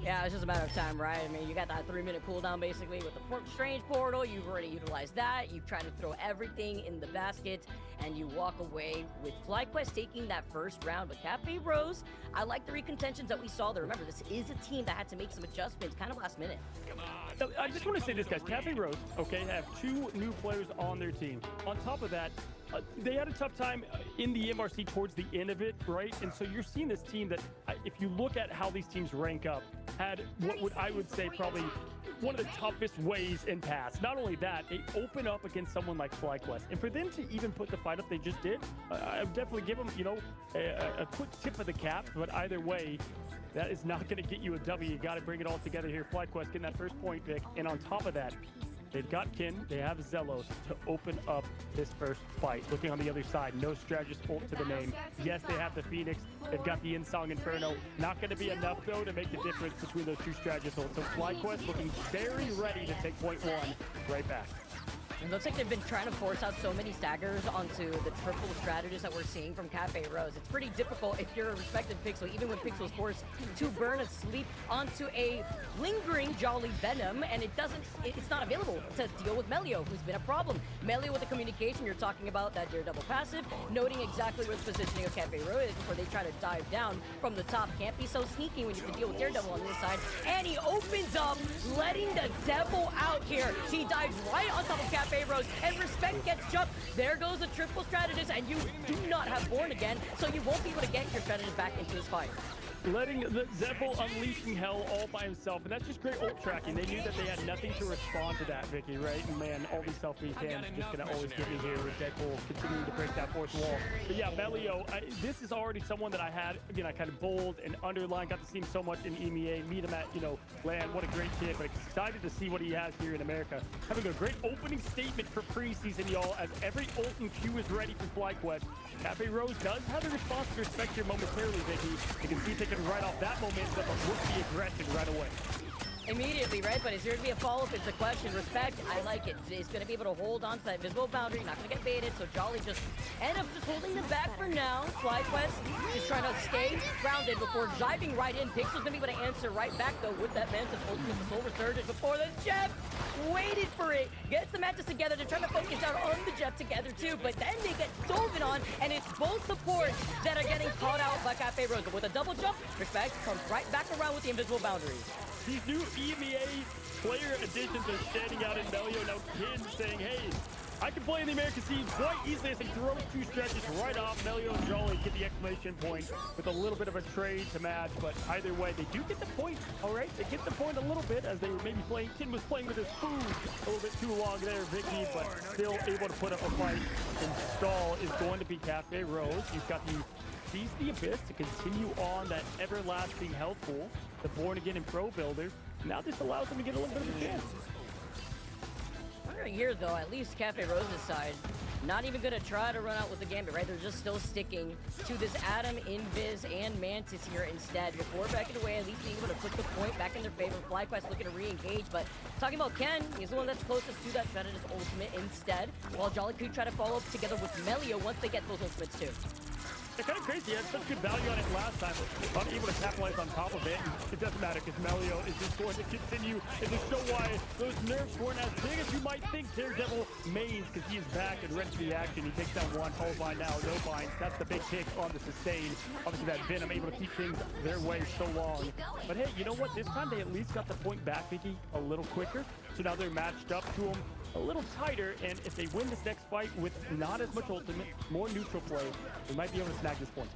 Yeah, it's just a matter of time, right? I mean, you got that 3-minute cooldown basically with the Strange Portal. You've already utilized that. You try to throw everything in the basket, and you walk away with FlyQuest taking that first round. But Cafe Rose, I like the recontentions that we saw there. Remember, this is a team that had to make some adjustments kind of last minute. Come on. I just want to say this, guys. Cafe Rose, okay, have 2 new players on their team. On top of that, they had a tough time in the MRC towards the end of it, right? And so you're seeing this team that, if you look at how these teams rank up, had I would say probably one of the toughest ways in pass. Not only that, they open up against someone like FlyQuest. And for them to even put the fight up they just did, I would definitely give them, you know, a quick tip of the cap. But either way, that is not going to get you a W. You got to bring it all together here. FlyQuest getting that first point pick. And on top of that, they've got Kin, they have Zelos to open up this first fight. Looking on the other side, no strategist ult to the name. Yes, they have the Phoenix, they've got the In-Song Inferno. Not going to be enough, though, to make the difference between those 2 strategist ults. So FlyQuest looking very ready to take point 1 right back. It looks like they've been trying to force out so many staggers onto the triple strategists that we're seeing from Cafe Rose. It's pretty difficult if you're a respected Pixel, even when Pixel's forced to burn a sleep onto a lingering Jolly Venom, and it's not available to deal with Melio, who's been a problem. Melio with the communication, you're talking about that Daredevil passive, noting exactly where the positioning of Cafe Rose is before they try to dive down from the top. Can't be so sneaky when you can deal with Daredevil on this side. And he opens up, letting the Devil out here. He dives right on top of Cafe Rose, and Respect gets jumped. There goes the triple strategist, and you do not have Born Again, so you won't be able to get your strategist back into this fight. Letting the Devil unleashing hell all by himself, and that's just great ult tracking. They knew that they had nothing to respond to that, Vicky, right? And man, all these self-feed cams just gonna always get me here with Deadpool continuing to break that 4th wall. But yeah, Melio, this is already someone that I had, again, I kind of bold and underlined, got to see him so much in EMEA, meet him at, you know, LAN. What a great kid, but excited to see what he has here in America. Having a great opening statement for preseason, y'all, as every ult and Q is ready for FlyQuest. Cafe Rose does have the response to respect here momentarily, Vicky. You can see if they can write off that momentum with the aggression right away. immediately, right? But is there going to be a follow-up is the question. Respect, I like it. He's going to be able to hold on to that invisible boundary, not going to get baited, so Jolly just end up just holding them back for now. FlyQuest is trying to stay grounded before diving right in. Pixel's going to be able to answer right back, though, with that Mantis ultimate, the Soul Resurgence before the Jeff waited for it. Gets the Mantis together. They're trying to focus out on the Jeff together, too, but then they get Dolphin on, and it's both supports that are getting caught out by Cafe Rose. But with a double jump, Respect comes right back around with the invisible boundaries. These new EMEA player additions are standing out in Melio. Now Kin saying, hey, I can play in the American scene quite easily as they throw two stretches right off. Melio and Jolly get the exclamation point with a little bit of a trade to match, but either way, they do get the point, all right? They get the point a little bit as they were maybe playing. Kin was playing with his food a little bit too long there, Vicky, but still able to put up a fight. And stall is going to be Cafe Rose. He's got the Seize the Abyss to continue on that everlasting health pool. The Born Again and Pro Builder. Now this allows them to get a little bit of a chance. Right here, though, at least Cafe Rose's side, not even going to try to run out with the Gambit, right? They're just still sticking to this Adam, Invis, and Mantis here instead. Before backing away, at least being able to put the point back in their favor. FlyQuest looking to re-engage, but talking about Ken, he's the one that's closest to that Shredder's ultimate instead, while Jolly could try to follow up together with Melio once they get those ultimates too. They're kind of crazy. He had such good value on it last time, but unable to capitalize on top of it. And it doesn't matter because Melio is just going to continue and to show why those nerfs weren't as big as you might think. Daredevil mains because he is back and ready for the action. He takes down one, hold by now, no bind. That's the big kick on the sustain. Obviously that Venom able to keep things their way so long. But hey, you know what? This time they at least got the point back, Vicky, a little quicker. So now they're matched up to him a little tighter, and if they win this next fight with not as much ultimate, more neutral play, they might be able to snag this point.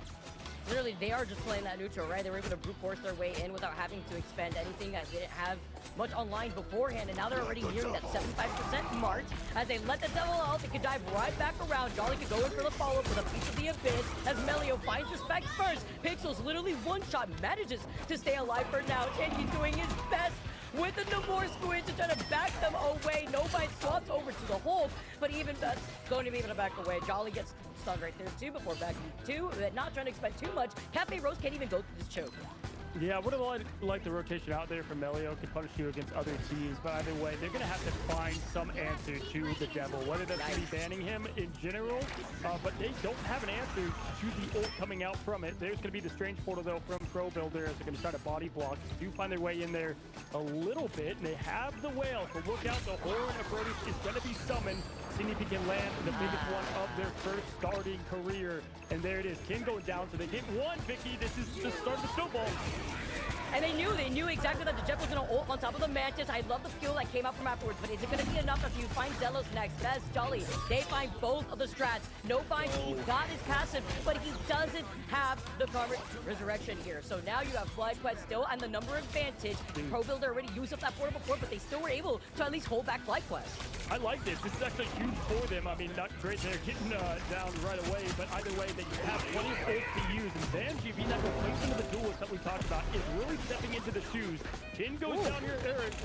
Really, they are just playing that neutral, right? They were able to brute force their way in without having to expend anything as they didn't have much online beforehand, and now they're already nearing that 75% mark. As they let the devil out, they could dive right back around. Jolly could go in for the follow-up with a piece of the Abyss as Melio finds Respect first. Pixel's literally one-shot, manages to stay alive for now. Chenji doing his best with the Namor squid to try to back them away. Nobody swaps over to the hole, but even that's going to be able to back away. Jolly gets stunned right there too before backing two, not trying to expect too much. Cafe Rose can't even go through this choke. Yeah, I would have liked the rotation out there from Melio. Could punish you against other teams, but either way, they're going to have to find some answer to the Devil, whether that's going to be banning him in general, but they don't have an answer to the ult coming out from it. There's going to be the Strange Portal, though, from Pro Builder as they're going to try to body block. They do find their way in there a little bit, and they have the whale, so look out. The Horn of Brodus is going to be summoned. Seeing if he can land the biggest one of their first starting career. And there it is. Kin going down, so they get one, Vicky. This is the start of the snowball. And they knew exactly that the Jeff was going to ult on top of the Mantis. I love the skill that came out from afterwards, but is it going to be enough if you find Zelos next? That's Jolly. They find both of the strats. No binds, he's got his passive, but he doesn't have the Karmic Resurrection here. So now you have FlyQuest still and the number advantage. Pro Builder already used up that portal before, but they still were able to at least hold back FlyQuest. I like this. This is actually huge for them. I mean, not great they're getting down right away, but either way, they have plenty of ult to use. And Banshee being that replacement of the duelist that we talked about is really stepping into the shoes. Kin goes down here.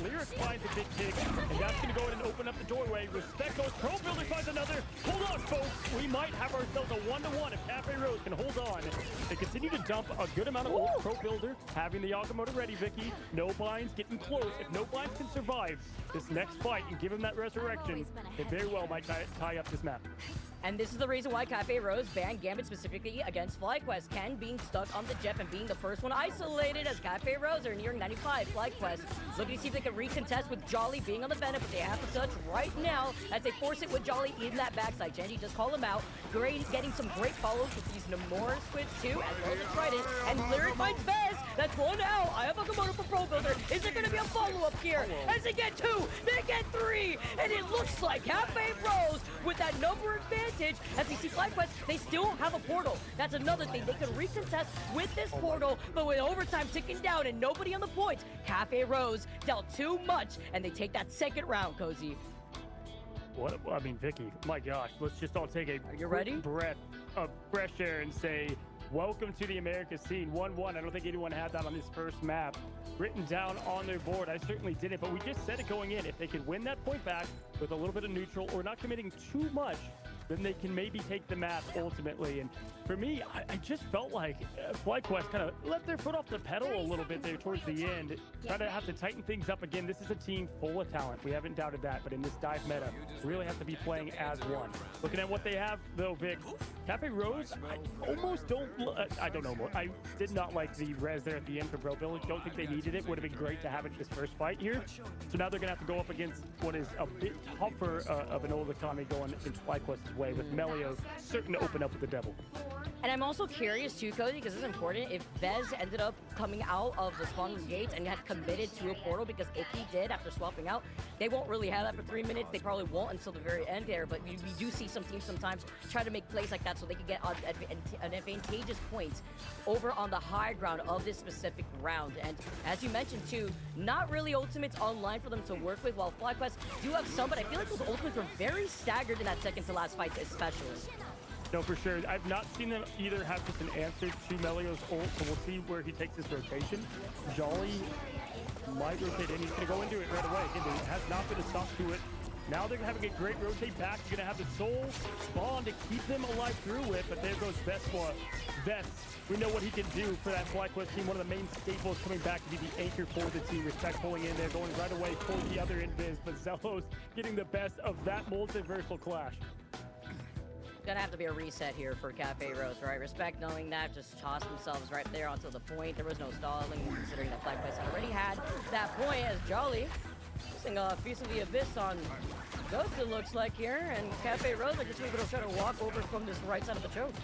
Lyric finds a big kick, and that's going to go ahead and open up the doorway. Respect goes. Pro Builder finds another. Hold on, folks. We might have ourselves a 1-to-1 if Cafe Rose can hold on. They continue to dump a good amount of ult. Pro Builder having the Yakamoto ready, Vicky. No binds getting close. If no binds can survive this next fight and give him that resurrection, it very well might tie up this map. And this is the reason why Cafe Rose banned Gambit specifically against FlyQuest. Ken being stuck on the Jeff and being the first one isolated as Cafe Rose are nearing 95. FlyQuest looking to see if they can recontest with Jolly being on the Venom, but they have to touch right now as they force it with Jolly in that backside. Genji just call him out. Great, getting some great follows with these Namor squids too, as well as the Trident. And Lyric finds Vez. That's one out. I have a Komodo for Pro Builder. Is there going to be a follow-up here? As they get two, they get three. And it looks like Cafe Rose with that number advantage. As you see FlyQuest, they still have a portal. That's another thing. They could recontest with this portal, but with overtime ticking down and nobody on the points, Cafe Rose dealt too much, and they take that second round, Cozy. What? I mean, Vicky, my gosh, let's just all take a quick breath of fresh air and say, welcome to the America scene. 1-1. I don't think anyone had that on this first map written down on their board. I certainly didn't, but we just said it going in. If they could win that point back with a little bit of neutral or not committing too much, then they can maybe take the map ultimately. And for me, I just felt like FlyQuest kind of let their foot off the pedal a little bit there towards the end. Try to have to tighten things up again. This is a team full of talent. We haven't doubted that, but in this dive meta, really have to be playing as one. Looking at what they have, though, Vic, Cafe Rose, I almost don't, I don't know more. I did not like the res there at the end for ProBuilder. Don't think they needed it. Would have been great to have it in this first fight here. So now they're going to have to go up against what is a bit tougher of an old economy going in FlyQuest's way, with Melio certain to open up with the devil. And I'm also curious too, Cody, because it's important, if Vez ended up coming out of the spawn gates and had committed to a portal, because if he did after swapping out, they won't really have that for 3 minutes. They probably won't until the very end there, but we do see some teams sometimes try to make plays like that so they can get an advantageous point over on the high ground of this specific round. And as you mentioned too, not really ultimates online for them to work with, while FlyQuest do have some, but I feel like those ultimates were very staggered in that second to last fight especially. No, for sure. I've not seen them either have just an answer to Melio's ult, so we'll see where he takes his rotation. Jolly might rotate in. He's going to go into it right away. Again, there has not been a stop to it. Now they're having a great rotate back. You're going to have the soul spawn to keep them alive through it, but there goes Vespa. Vest, we know what he can do for that FlyQuest team. One of the main staples coming back to be the anchor for the team. Respect pulling in there, going right away for the other invis, but Zelos getting the best of that multiversal clash. Gonna have to be a reset here for Cafe Rose, right? Respect knowing that, just toss themselves right there onto the point. There was no stalling, considering that FlyQuest already had that point, as Jolly using a Feast of the Abyss on Ghost, it looks like here, and Cafe Rose are just able to try to walk over from this right side of the choke.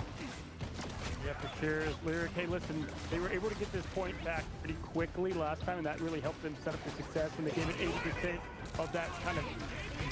Yeah, for sure. Lyric, hey, listen, they were able to get this point back pretty quickly last time, and that really helped them set up for success when they gave it 80% of that kind of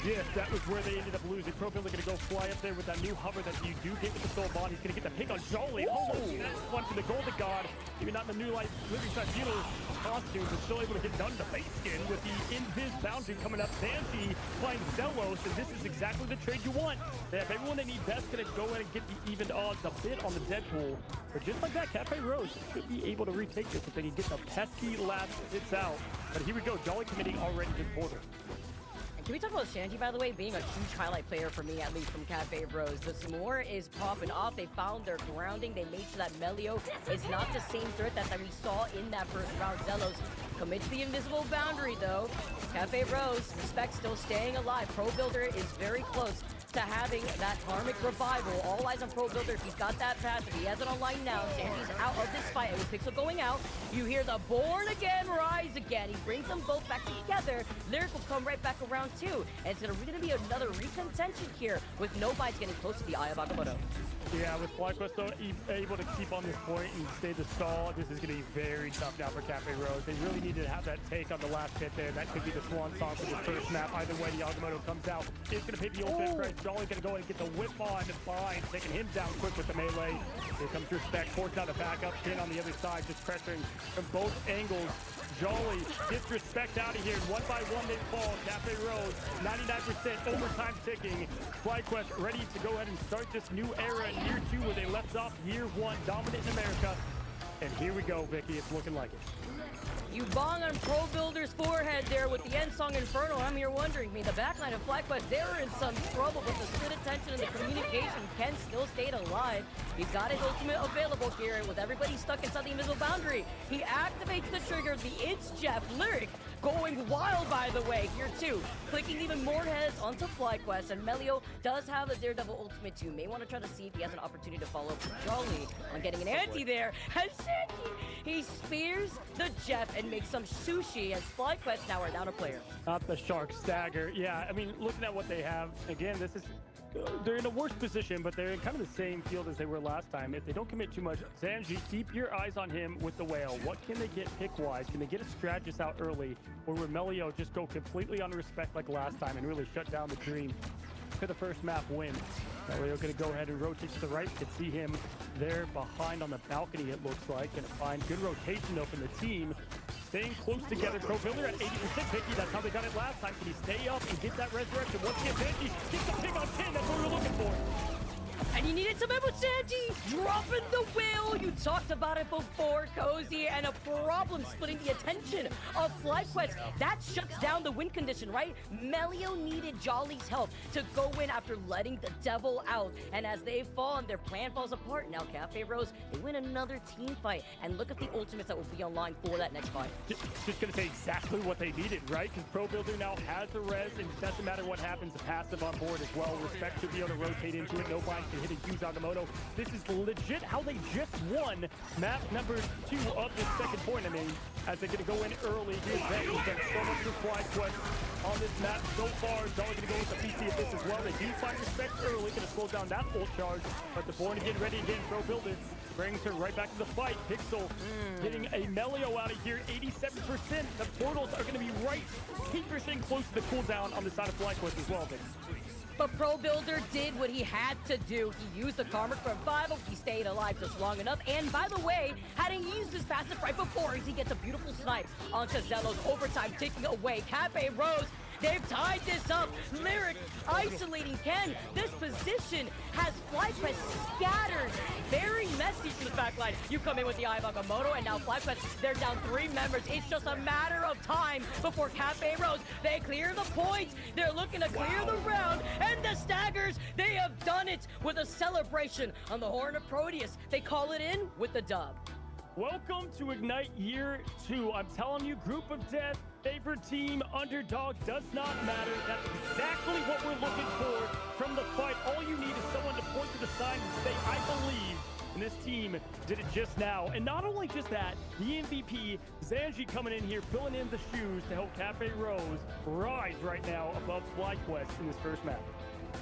gift. That was where they ended up losing. ProBuilder going to go fly up there with that new hover that you do get with the Soul Bond. He's going to get the pick on Jolly. Oh, that's one for the Golden God. Even not in the new life Living Side Healer costume, but still able to get done to face skin with the Invis boundary coming up. Sanji playing Zelos, and this is exactly the trade you want. They have everyone they need. Best going to go in and get the even odds a bit on the Deadpool. But just like that, Cafe Rose should be able to retake this if they can get the pesky last hits out. But here we go, Jolly committing already to the border. Can we talk about Shanji, by the way, being a huge highlight player for me, at least from Cafe Rose? The S'more is popping off. They found their grounding. They made sure that Melio is not the same threat that we saw in that first round. Zelos commits the invisible boundary, though. Cafe Rose, Respect still staying alive. ProBuilder is very close to having that karmic revival. All eyes on ProBuilder. If he's got that passive, he has it online now. Sanji's out of this fight. And with Pixel going out, you hear the Born Again rise again. He brings them both back together. Lyric will come right back around too. And it's going to be another recontention here with no bites getting close to the Eye of Agamotto. Yeah, with FlyQuest though, able to keep on this point and stay the stall, this is going to be very tough now for Cafe Rose. They really need to have that take on the last hit there. That could be the swan song for the first map. Either way, the Agamotto comes out. It's going to pay the ultimate price. Jolly going to go and get the whip on Fine, taking him down quick with the melee. Here comes Respect, forced out a backup. Pin on the other side, just pressuring from both angles. Jolly gets Respect out of here. One by one they fall. Cafe Rose, 99% overtime ticking. FlyQuest ready to go ahead and start this new era in year 2 where they left off year 1, dominant in America. And here we go, Vicky. It's looking like it. You bong on ProBuilder's forehead there with the end song Inferno. I'm here wondering, the backline of FlyQuest, they're in some trouble, but the split attention and the communication can still stay alive. He's got his ultimate available here, and with everybody stuck inside the invisible boundary, he activates the trigger. The It's Jeff Lyric going wild, by the way, here too. Clicking even more heads onto FlyQuest, and Melio does have a Daredevil ultimate too. May want to try to see if he has an opportunity to follow up with Jolly on getting an anti there. And Sanji, he spears the Jeff and makes some sushi, as FlyQuest now are down a player. Not the Shark stagger. Yeah, I mean, looking at what they have, again, this is... they're in a worse position, but they're in kind of the same field as they were last time. If they don't commit too much, Sanji, keep your eyes on him with the whale. What can they get pick-wise? Can they get a strategist out early? Or will Melio just go completely on Respect like last time and really shut down the dream for the first map win? Melio going to go ahead and rotate to the right. You can see him there behind on the balcony, it looks like. Going to find good rotation though from the team. Staying close together. ProBuilder at 80% Vicky. That's how they got it last time. Can he stay up and get that resurrection? Once again, Benji gets the ping on 10. That's what we're looking for. And you needed some ammo, Sanji! Dropping the wheel! You talked about it before, Cozy, and a problem splitting the attention of FlyQuest. That shuts down the win condition, right? Melio needed Jolly's help to go in after letting the devil out. And as they fall and their plan falls apart, now Cafe Rose, they win another team fight. And look at the ultimates that will be online for that next fight. Just gonna say exactly what they needed, right? Because Pro Builder now has the res, and it doesn't matter what happens, the passive on board as well. Respect should be able to rotate into it. No binds can hit a huge Agamotto. This is legit how they just won map number 2 of the second point. I mean, as they're gonna go in early. Here's that. He's got so much for FlyQuest on this map so far. Dollar gonna go with the PC of this as well. They do find respect early, gonna slow down that full charge, but the Born Again ready again. Pro Builder brings her right back to the fight. Pixel getting a Melio out of here, 87%. The portals are gonna be right, staying close to the cooldown on the side of FlyQuest as well, Vic. But Pro Builder did what he had to do. He used the Karmic Revival. He stayed alive just long enough. And by the way, having used his passive right before, he gets a beautiful snipe on Cazello's overtime, taking away Cafe Rose. They've tied this up. Lyric isolating Ken. This position has FlyQuest scattered. Very messy from the backline. You come in with the Eye of Agamotto, and now FlyQuest, they're down 3 members. It's just a matter of time before Cafe Rose, they clear the points. They're looking to clear the round, and the Staggers, they have done it with a celebration on the Horn of Proteus. They call it in with the dub. Welcome to Ignite Year 2. I'm telling you, Group of Death, favorite team, underdog, does not matter. That's exactly what we're looking for from the fight. All you need is someone to point to the sign and say, I believe. And this team did it just now. And not only just that, the MVP, Zanji, coming in here, filling in the shoes to help Cafe Rose rise right now above FlyQuest in this first map.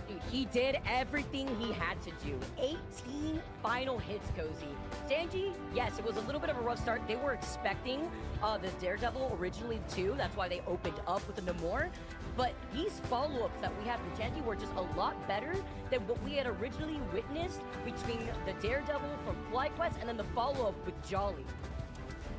Dude, he did everything he had to do. 18 final hits, Cozy. Sanji, yes, it was a little bit of a rough start. They were expecting the Daredevil originally too. That's why they opened up with the Namor. But these follow-ups that we had from Sanji were just a lot better than what we had originally witnessed between the Daredevil from FlyQuest and then the follow-up with Jolly.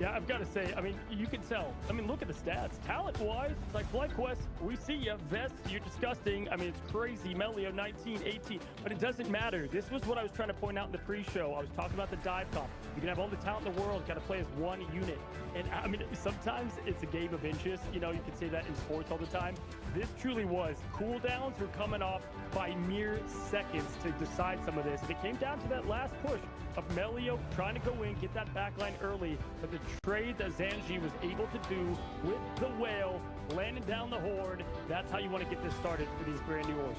Yeah, I've got to say, I mean, you can tell. I mean, look at the stats. Talent-wise, it's like FlyQuest, we see you. Vest, you're disgusting. I mean, it's crazy. Melio, 19, 18. But it doesn't matter. This was what I was trying to point out in the pre-show. I was talking about the dive comp. You can have all the talent in the world, got to play as one unit. And, I mean, sometimes it's a game of inches. You know, you can say that in sports all the time. This truly was. Cooldowns were coming off by mere seconds to decide some of this. And it came down to that last push of Melio trying to go in, get that backline early. But the trade that Zanji was able to do with the whale, landing down the horde, that's how you want to get this started for these brand new orcs.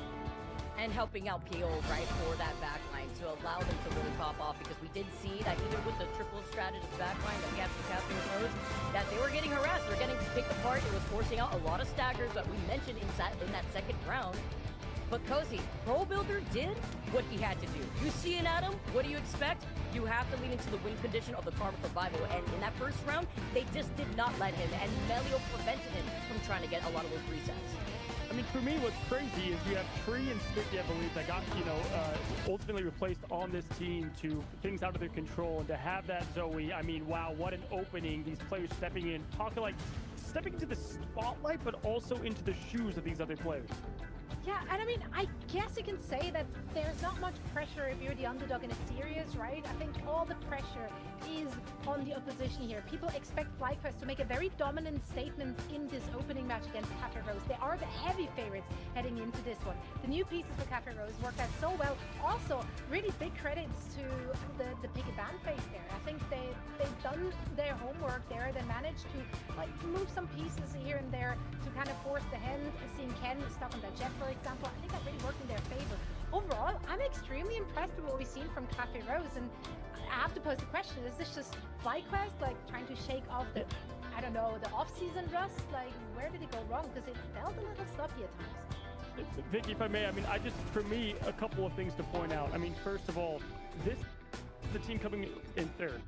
And helping out PO, right, for that backline to allow them to really pop off, because we did see that even with the triple strategist backline that we have from Cafe Rose, that they were getting harassed, they were getting picked apart. It was forcing out a lot of staggers that we mentioned in that second round. But Cozy, Pro Builder did what he had to do. You see an Adam, what do you expect? You have to lean into the win condition of the Karmic Revival, and in that first round, they just did not let him, and Melio prevented him from trying to get a lot of those resets. I mean, for me, what's crazy is you have Tree and Sticky, I believe, that got, ultimately replaced on this team to things out of their control. And to have that Zoe, I mean, wow, what an opening. These players stepping in, talking like stepping into the spotlight, but also into the shoes of these other players. Yeah, and I mean, I guess you can say that there's not much pressure if you're the underdog in a series, right? I think all the pressure is on the opposition here. People expect FlyQuest to make a very dominant statement in this opening match against Cafe Rose. They are the heavy favorites heading into this one. The new pieces for Cafe Rose worked out so well. Also, really big credits to the pick and ban phase there. I think they've done their homework there. They managed to move some pieces here and there to kind of force the hand. Seeing Ken stuck on that jet, for example, I think that really worked in their favor. Overall, I'm extremely impressed with what we've seen from Cafe Rose, and I have to pose the question, is this just FlyQuest trying to shake off the, I don't know, the off-season rust? Where did it go wrong? Because it felt a little sloppy at times. Vicky, if I may, I mean, for me, a couple of things to point out. I mean, first of all, this is the team coming in third.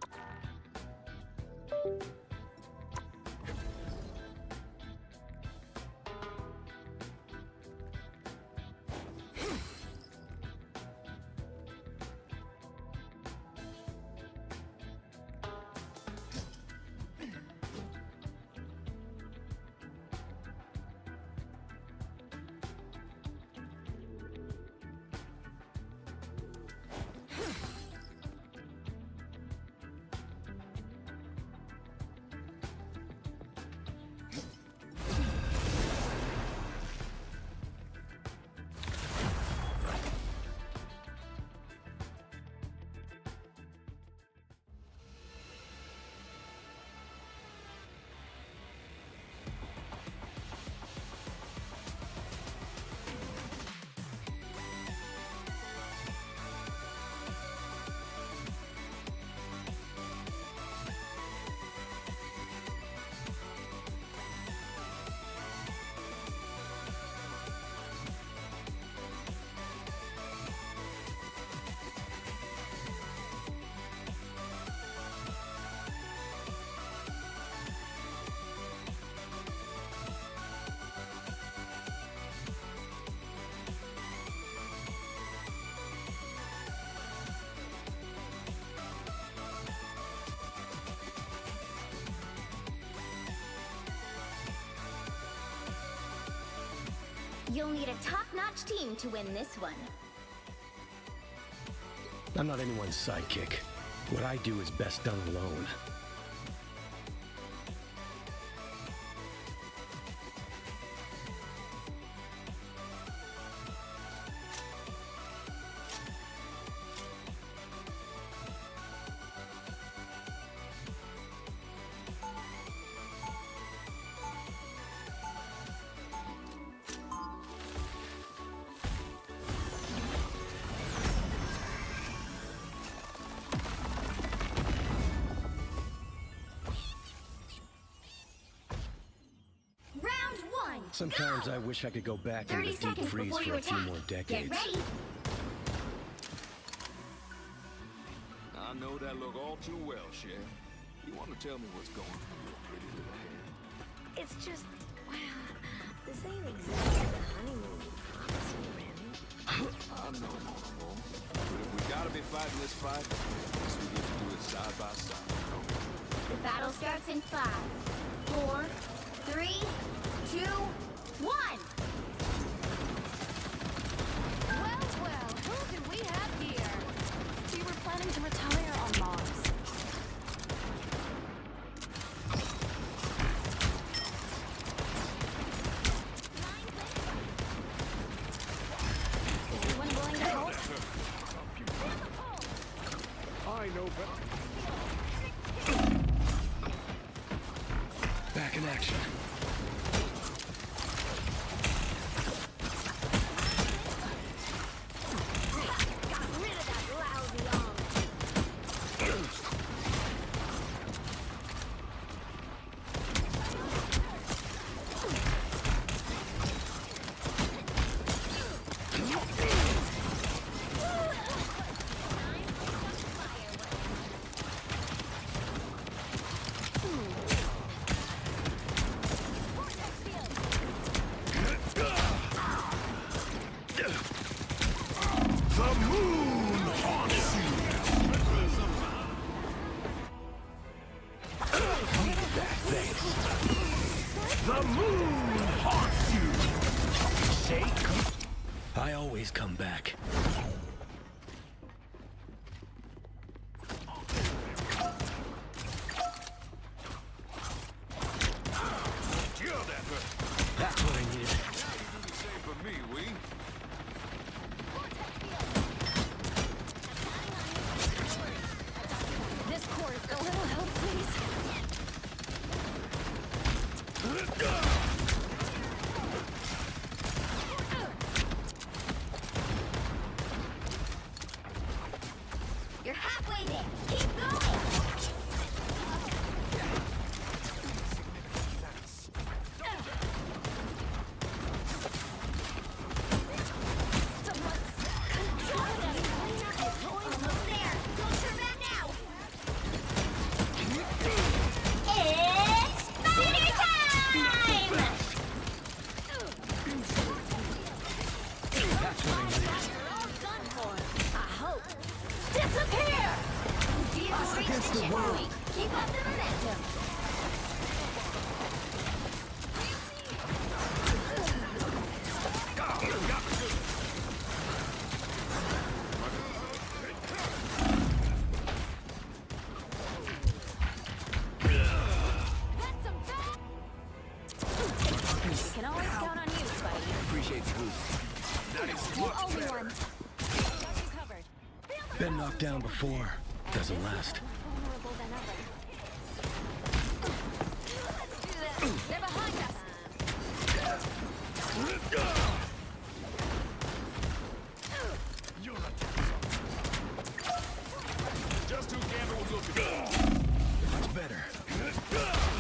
You'll need a top-notch team to win this one. I'm not anyone's sidekick. What I do is best done alone. Sometimes I wish I could go back into the deep freeze for a few more decades. Get ready. I know that look all too well, Cher. You want to tell me what's going on, your pretty little head? It's just, well, this ain't exactly the honeymoon we promised you, Randy. I know, Momo. But if we gotta be fighting this fight, I guess we need to do it side by side. The battle starts in 5, 4, 3, 2, 1. Well, who do we have here? So you were planning to retire on Mars. Anyone willing to help? I know better. Back in action. I always come back. That's what I needed. Do the same for me, we. This cord, a little help, please. You're halfway there. Keep going. Almost there. Don't turn back now. It's spider time! That's what I needed. You're all done for. I hope. Disappear! Vehicles reach the checkpoint. Keep up the momentum. We can always count on you, Spidey. Appreciate the boost. The only one. Been knocked down before. Doesn't last. Vulnerable than ever. They're behind us. Just who Gambit was looking for. Much better.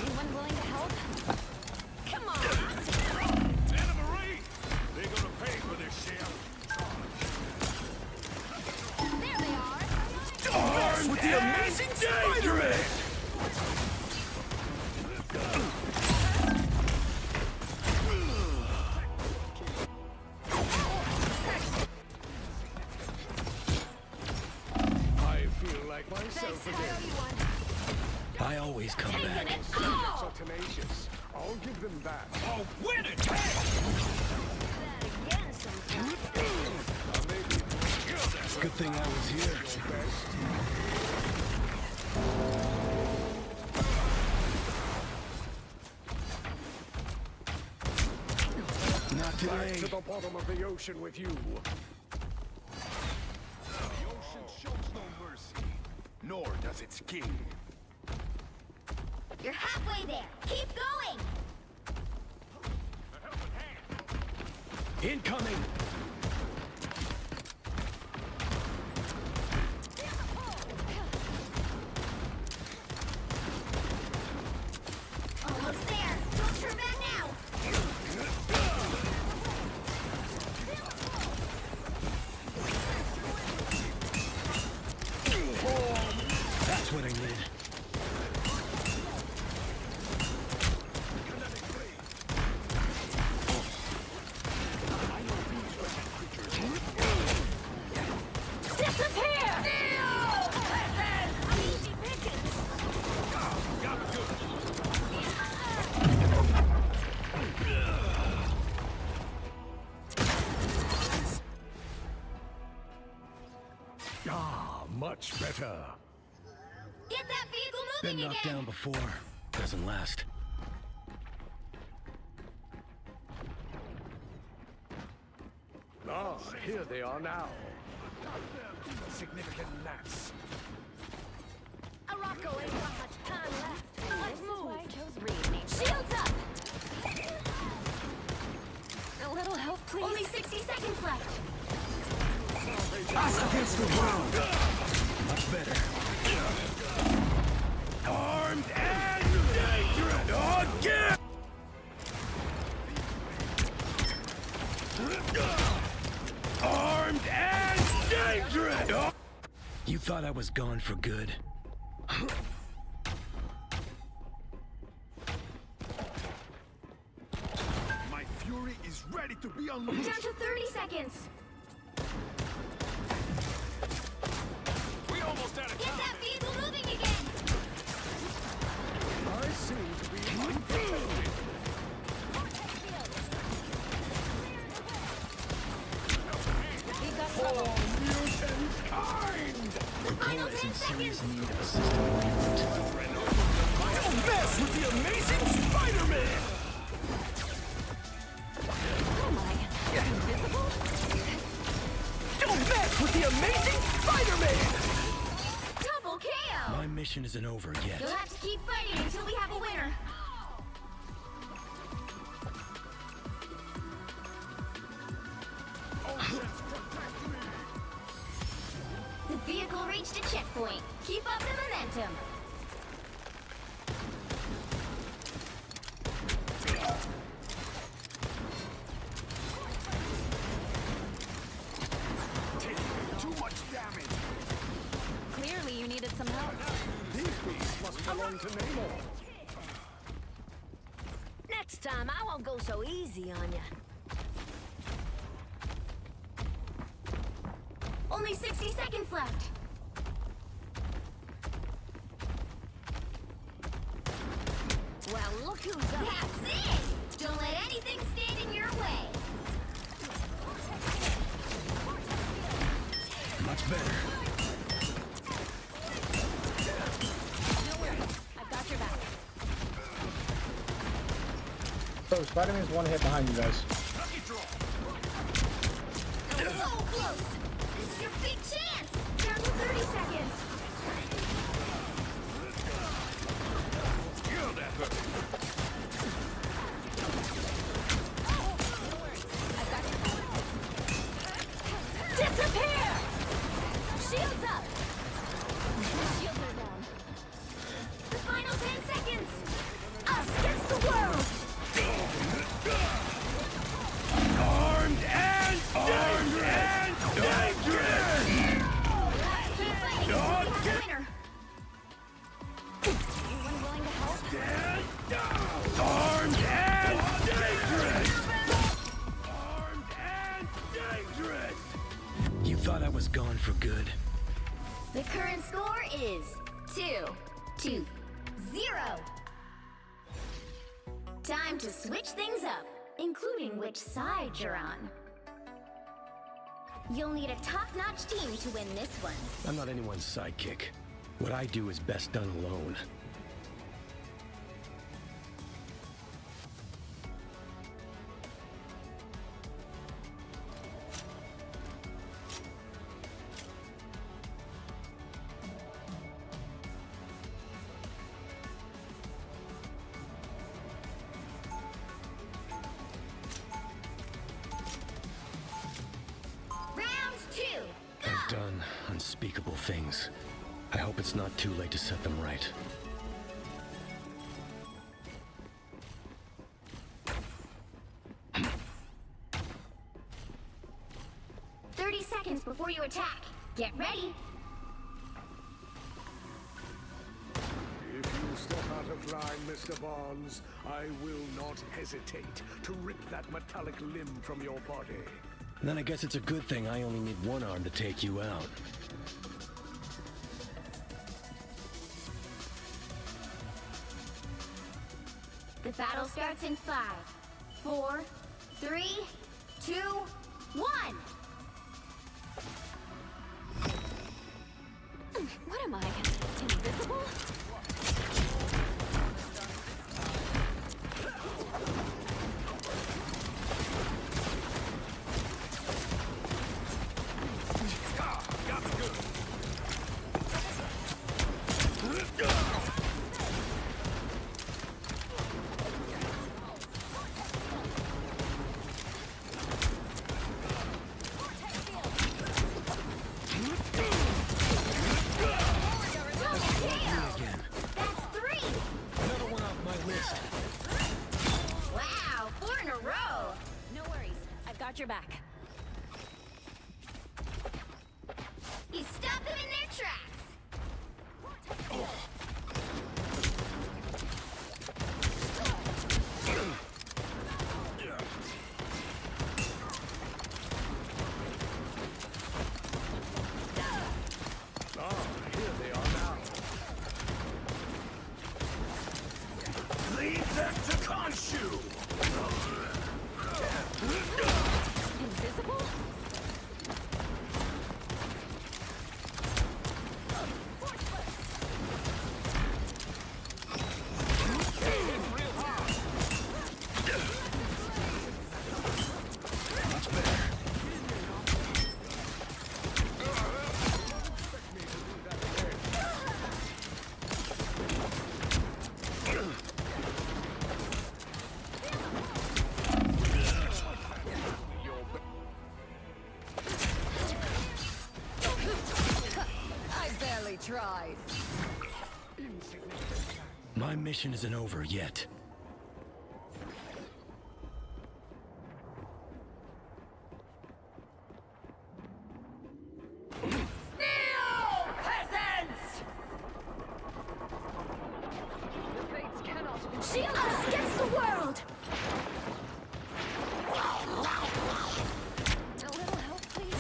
Anyone willing to help? Come on. Anna Marie! They're gonna pay for this shit. There they are. Armed with the amazing Spider-Man! I feel like myself again. I always come back. Are tenacious. I'll give them that. Oh, win it! Hey! again sometime. Good thing I was here. Not Back today. to the bottom of the ocean with you. The ocean shows no mercy, nor does its king. You're halfway there. Keep going. Incoming! Almost there. Don't turn back now. That's what I needed. Ah, much better. Get that vehicle Been moving knocked again. down before. Doesn't last. Ah, here they are now. Significant lapse. Arako ain't got much time left. Let's move. I chose reading. Shields up. A little help, please. Only 60 seconds left. Us against the world. Much better. Armed and dangerous again! Armed and dangerous! You thought I was gone for good. My fury is ready to be unleashed. Down to 30 seconds. We almost out of Get time. that vehicle moving again. I seem to be unprotected. Mutant kind! Final 10 seconds. Need assistant. Don't mess with the amazing Spider-Man! Don't mess with the amazing Spider-Man! Double KO. My mission isn't over yet. You'll have to keep fighting until we have a winner. The vehicle reached a checkpoint. Keep up the momentum. Too much damage. Clearly, you needed some help. These beasts must belong to Namor. Next time, I won't go so easy on you. Only 60 seconds left. Well, look who's up. That's it! Don't let anything stand in your way. Much better. No worries. I've got your back. So Spider-Man's one hit behind you guys. So close! This is your big chance! Down to 30 seconds. Kill that hook. Disappear! Shields up! Shields are down. The final 10 seconds! Us against the world! Armed and dangerous! Keep fighting until we have a winner. Anyone willing to help? Stand down! Armed and dangerous! Armed and dangerous! You thought I was gone for good. The current score is 2-0. Time to switch things up, including which side you're on. You'll need a top-notch team to win this one. I'm not anyone's sidekick. What I do is best done alone. Round 2, go! I've done unspeakable things. I hope it's not too late to set them right. Seconds before you attack. Get ready. If you step out of line, Mr. Bonds, I will not hesitate to rip that metallic limb from your body. Then I guess it's a good thing I only need one arm to take you out. The battle starts in 5, 4, 3, 2, 1. What am I? Invisible? Your back. You stop them in their tracks. Here they are now. Lead them to Khonshu! Invisible? Tried. My mission isn't over yet. Shield us against the world! A little help, please.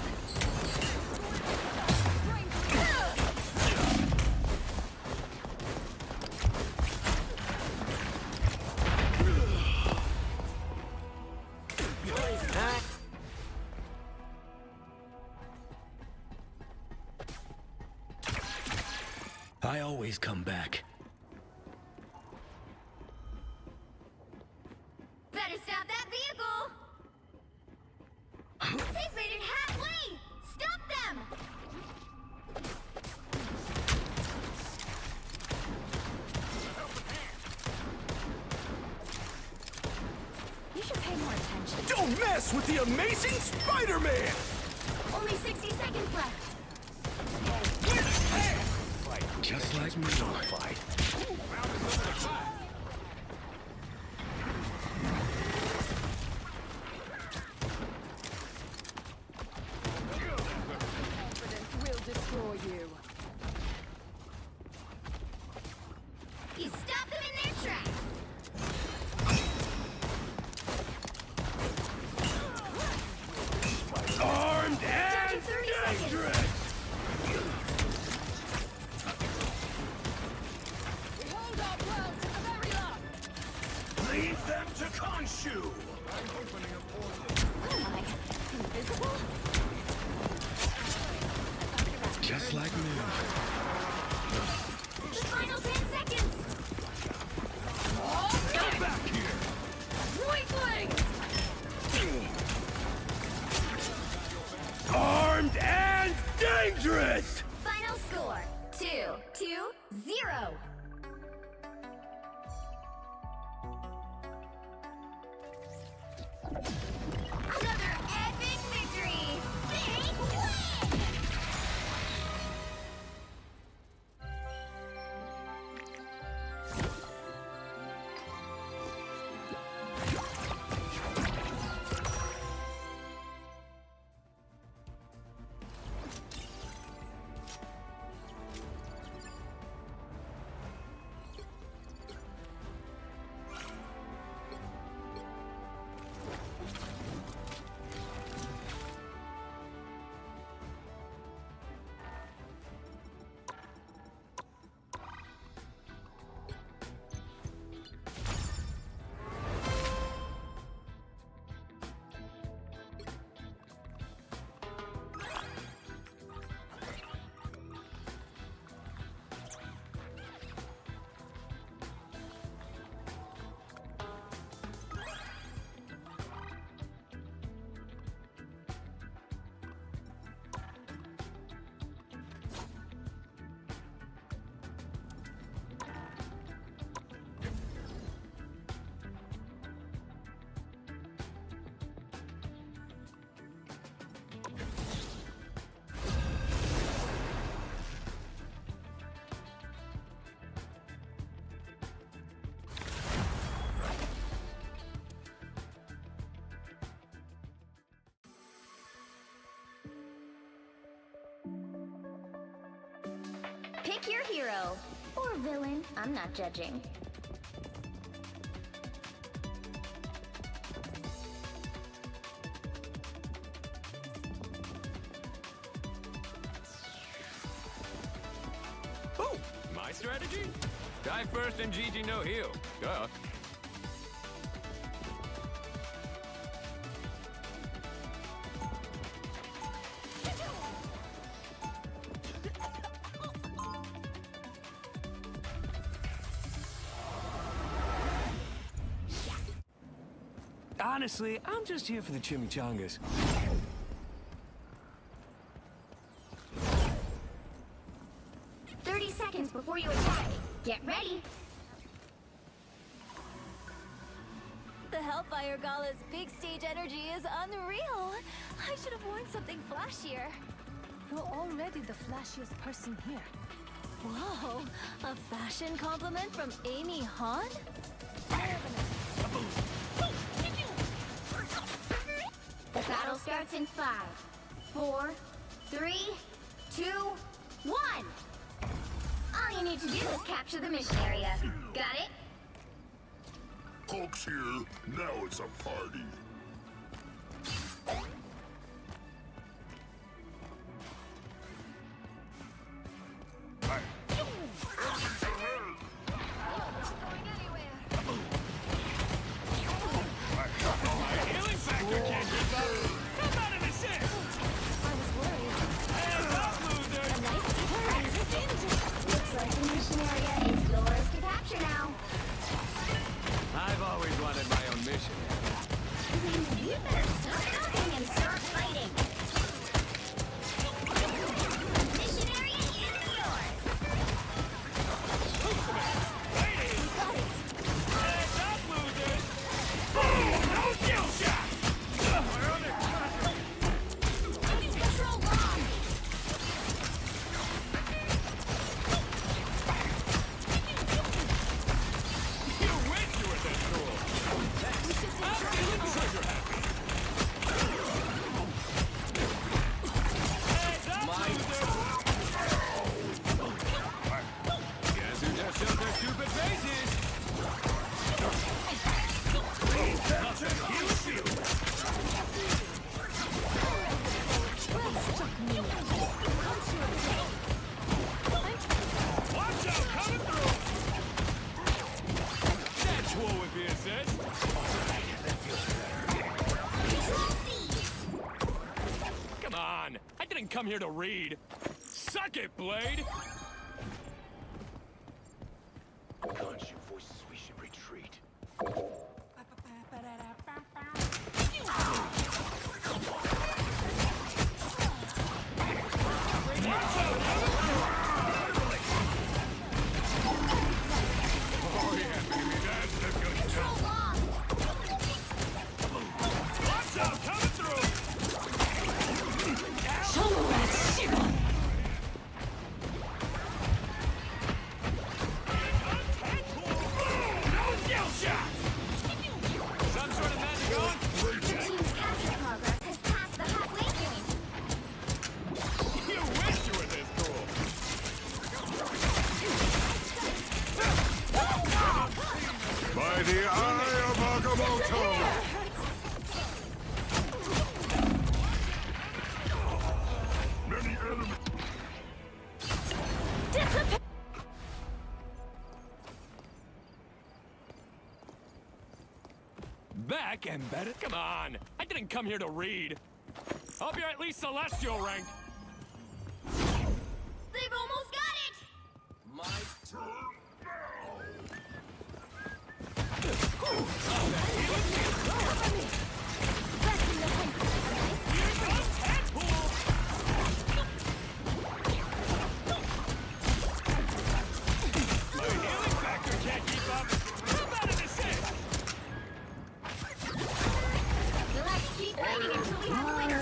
I always come back. Better stop that vehicle! They've made it halfway! Stop them! You should pay more attention. Don't mess with the amazing Spider-Man! Only 60 seconds left. Just like me. Will destroy you. You stop them in their tracks. Armed and 30 seconds. dangerous! Lead them to Khonshu! What am I? Invisible? Just like me. The final 10 seconds! Come back here! Weakling! Armed and dangerous! Final score, 2-0. Another epic victory! Big win! Pick your hero. Or villain. I'm not judging. Oh, my strategy? Die first and GG no heal. Duh. Honestly, I'm just here for the chimichangas. Seconds before you attack. Get ready. The Hellfire Gala's big stage energy is unreal. I should have worn something flashier. You're already the flashiest person here. Whoa, a fashion compliment from Amy Han? The battle starts in 5, 4, 3, 2, 1. All you need to do is capture the mission area. Got it? Hulk's here. Now it's a party. I've always wanted my own mission. You better stop talking and start fighting. Mission area is yours. Heads up, losers! Boom! No kill shot! Control lost. You wish you were this cool! I'm feeling trigger happy! Heads up, losers! Guess who just showed their stupid faces? Watch out, coming through! That's what would be said. Come on, I didn't come here to read. Suck it, Blade! Conchu voices we should retreat. Oh yeah, baby, that's the good stuff. Watch out, coming through! No skill shot! Some sort of magic on? Your team's capture progress has passed the halfway point. You wish you were this cool! By the eye of Agamotto! Many elements. Back and better. Come on! I didn't come here to read. Hope you're at least Celestial rank. They've almost got it! My turn. My healing factor can't keep up. How about an assist? Let's keep fighting until we have a winner.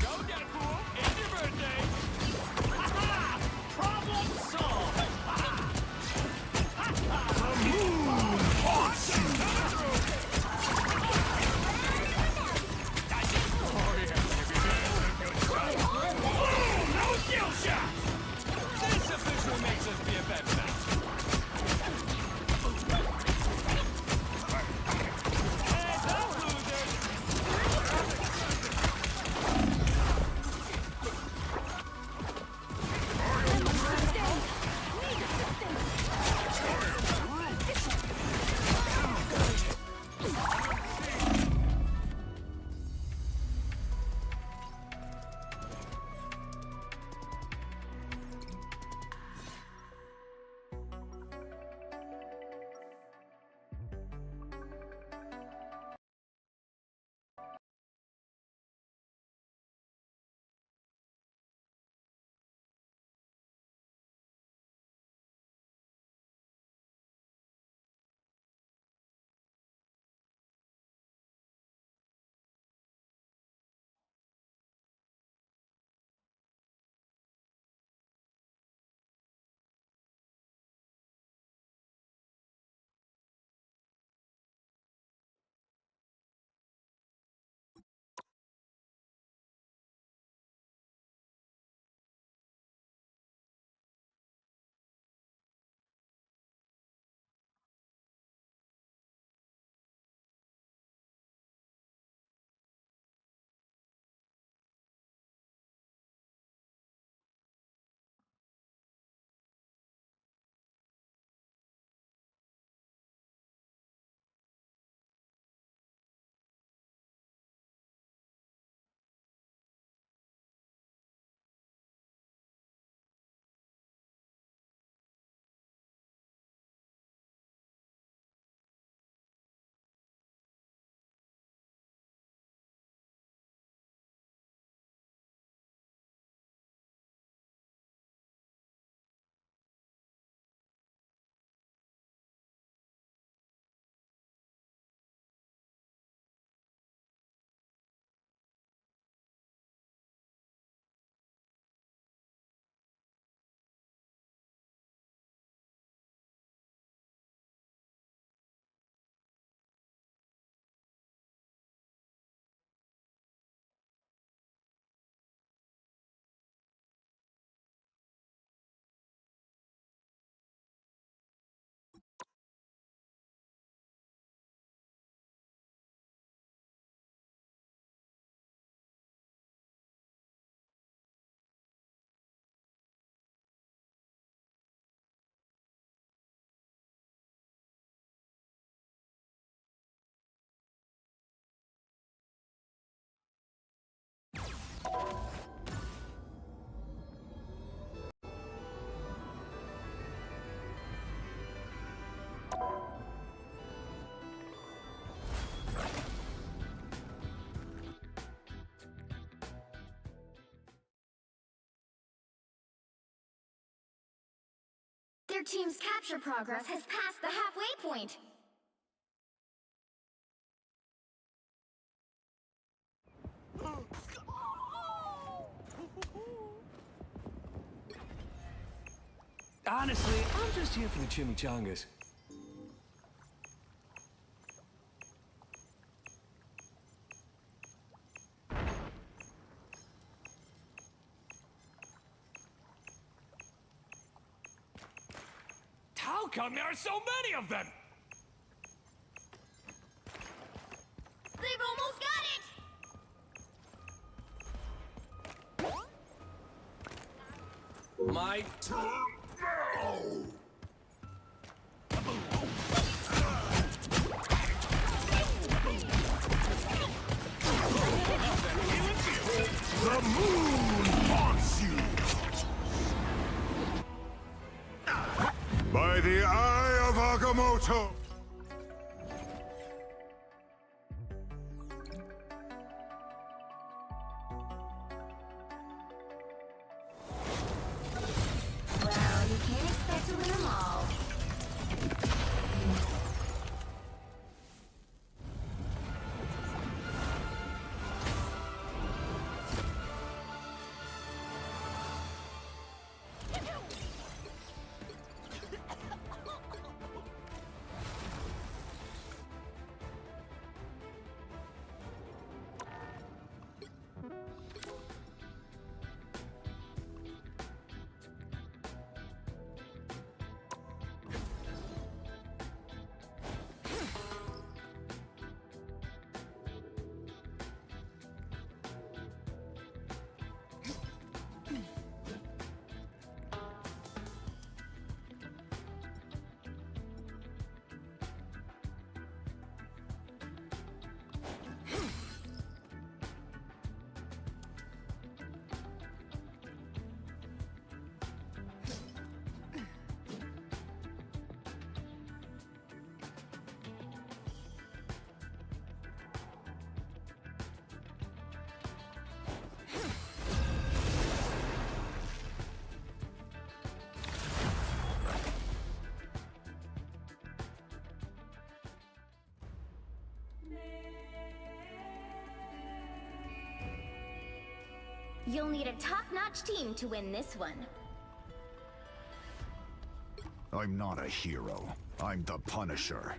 Go, Deadpool! It's your birthday! Ha-ha! Problem solved! The moon haunts you! Coming through! Oh yeah, baby, that's a good shot! Boom! No skill shot! This officially makes us BFFs now. Their team's capture progress has passed the halfway point. Honestly, I'm just here for the chimichangas. How come there are so many of them? They've almost got it! My turn. The moon haunts you! By the eye of Agamotto! Well, you can't expect to win them all. You'll need a top-notch team to win this one. I'm not a hero. I'm the Punisher.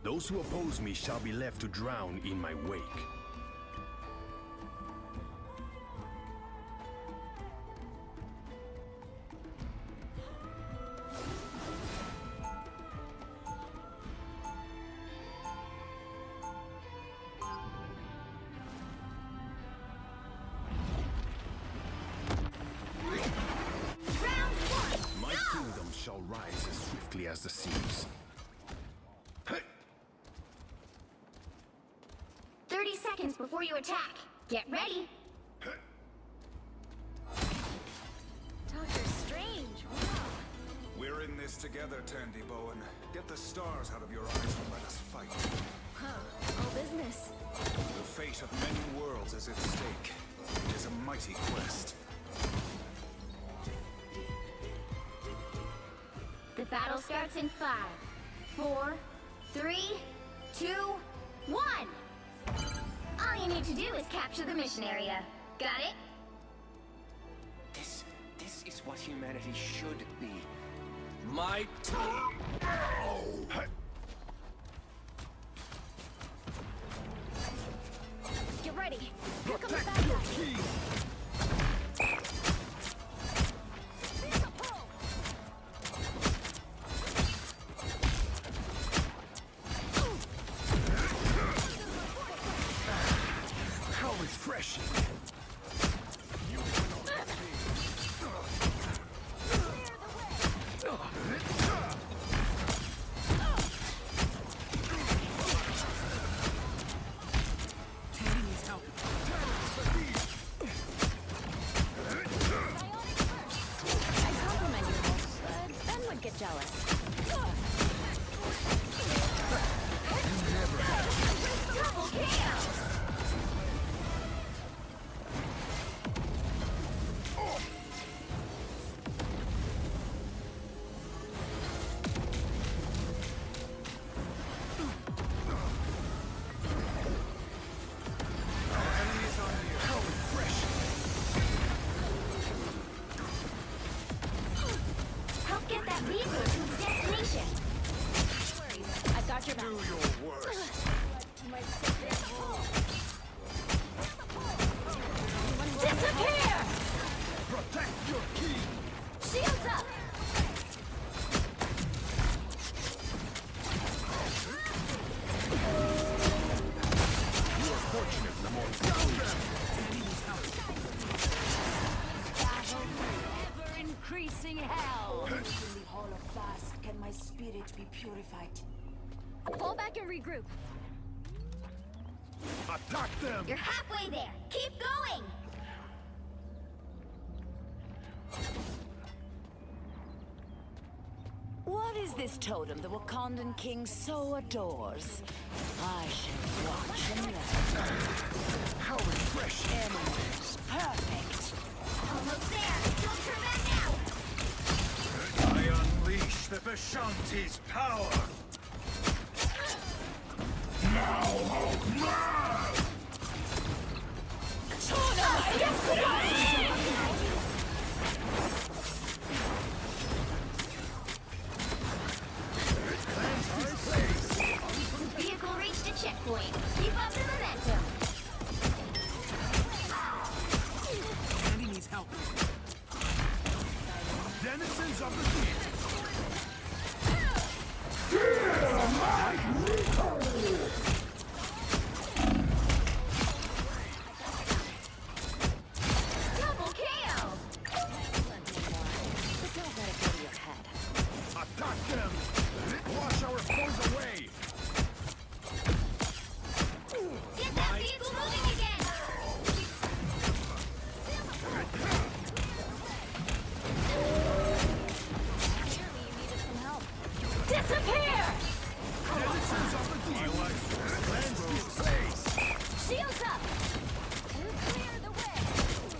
Those who oppose me shall be left to drown in my wake. My kingdom shall rise as swiftly as the seas. 30 seconds before you attack. Get ready. Doctor Strange, wow. We're in this together, Tandy Bowen. Get the stars out of your eyes and let us fight. Huh, all business. The fate of many worlds is at stake. It is a mighty quest. The battle starts in 5, 4, 3, 2, 1. All you need to do is capture the mission area. Got it? This is what humanity should be. My turn. Get ready. Here comes the bad guy. How refreshing! that vehicle to its destination. No worries. I've got your back. Do your worst. To my sacred home. Disappear! Protect your key. Shields up! You are fortunate, Lamont. Ever increasing hell. In the Hall of Fast can my spirit be purified. Fall back and regroup. Attack them! You're halfway there. Keep going! What is this totem the Wakandan king so adores? I shall watch and learn. How refreshing! Enemies, perfect. Almost there. Don't turn back now. I unleash the Vishanti's power! Now, Hulk, Vehicle reached a checkpoint. Keep up the momentum. Andy needs help. Denizens of the deep! Double KO! But don't let it go to your head. Attack them! Wash our foes away! Get that vehicle moving again! Surely you needed some help. Disappear! Denizens of the deep! Cleanse this place! Shields up! Clear the way.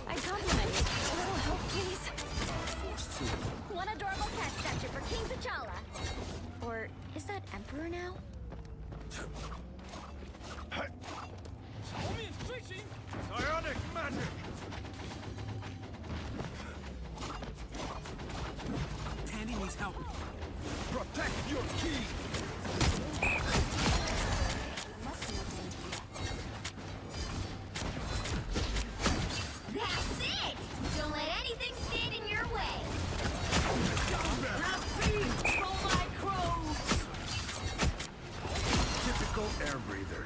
I compliment you. A little help, please. One adorable cat statue for King T'Challa. Or is that Emperor now? Ionic magic! Tandy needs help. Protect your key! That's it! Don't let anything stand in your way! Typical air breather.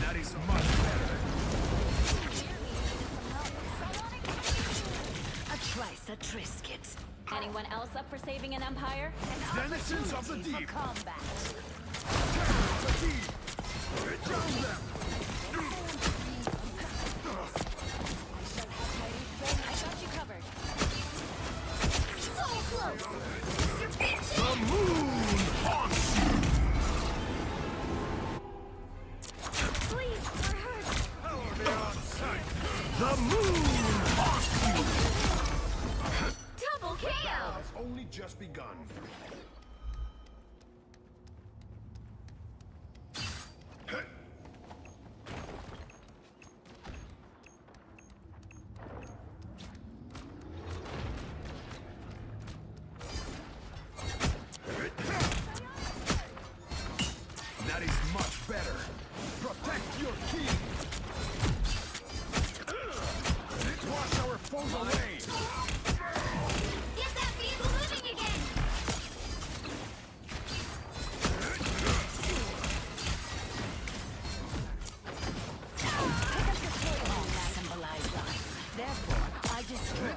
That is much better. A trice, a trisket. Anyone else up for saving an empire? Denizens of the deep! Combat. The deep! Drown them! I got you covered. So close! You're big The moon haunts you! Please, we're hurt. Power beyond sight! The moon haunts you! Double KO! Has only just begun. That is much better. Protect your key. Wash our foes away. Get that vehicle moving again! Symbolize life. Therefore, I destroy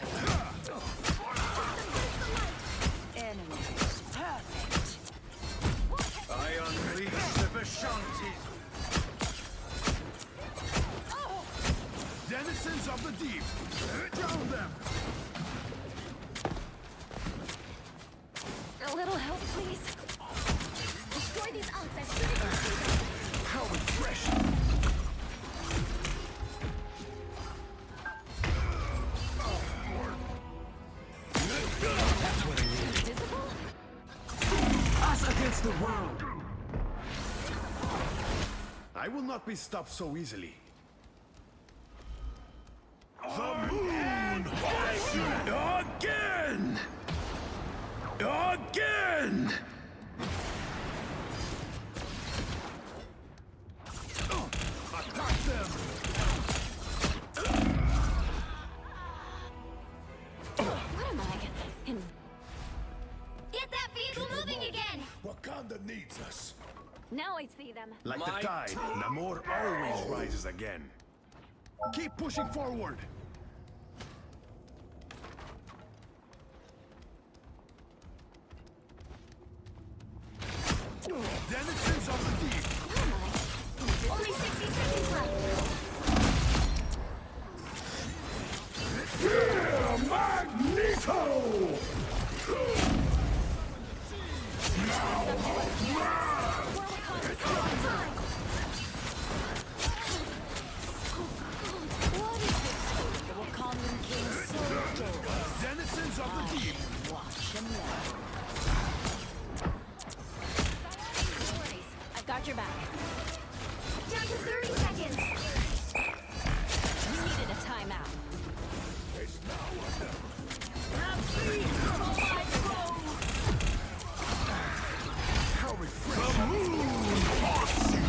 enemies. Perfect. I unleash the Vishantis. Denizens of the deep. Drown them. A little help, please. Destroy these unks as soon as you see them. How refreshing. That's what I need. Visible? Us against the world! I will not be stopped so easily. The moon haunts you again! Now I see them. Like the tide, Namor always rises again. Keep pushing forward. Denizens of the deep. Only 60 seconds left. Yeah, Magneto! Denizens of the deep. I've got your back. Down to 30 seconds. You needed a timeout. How refreshing. The moon haunts you.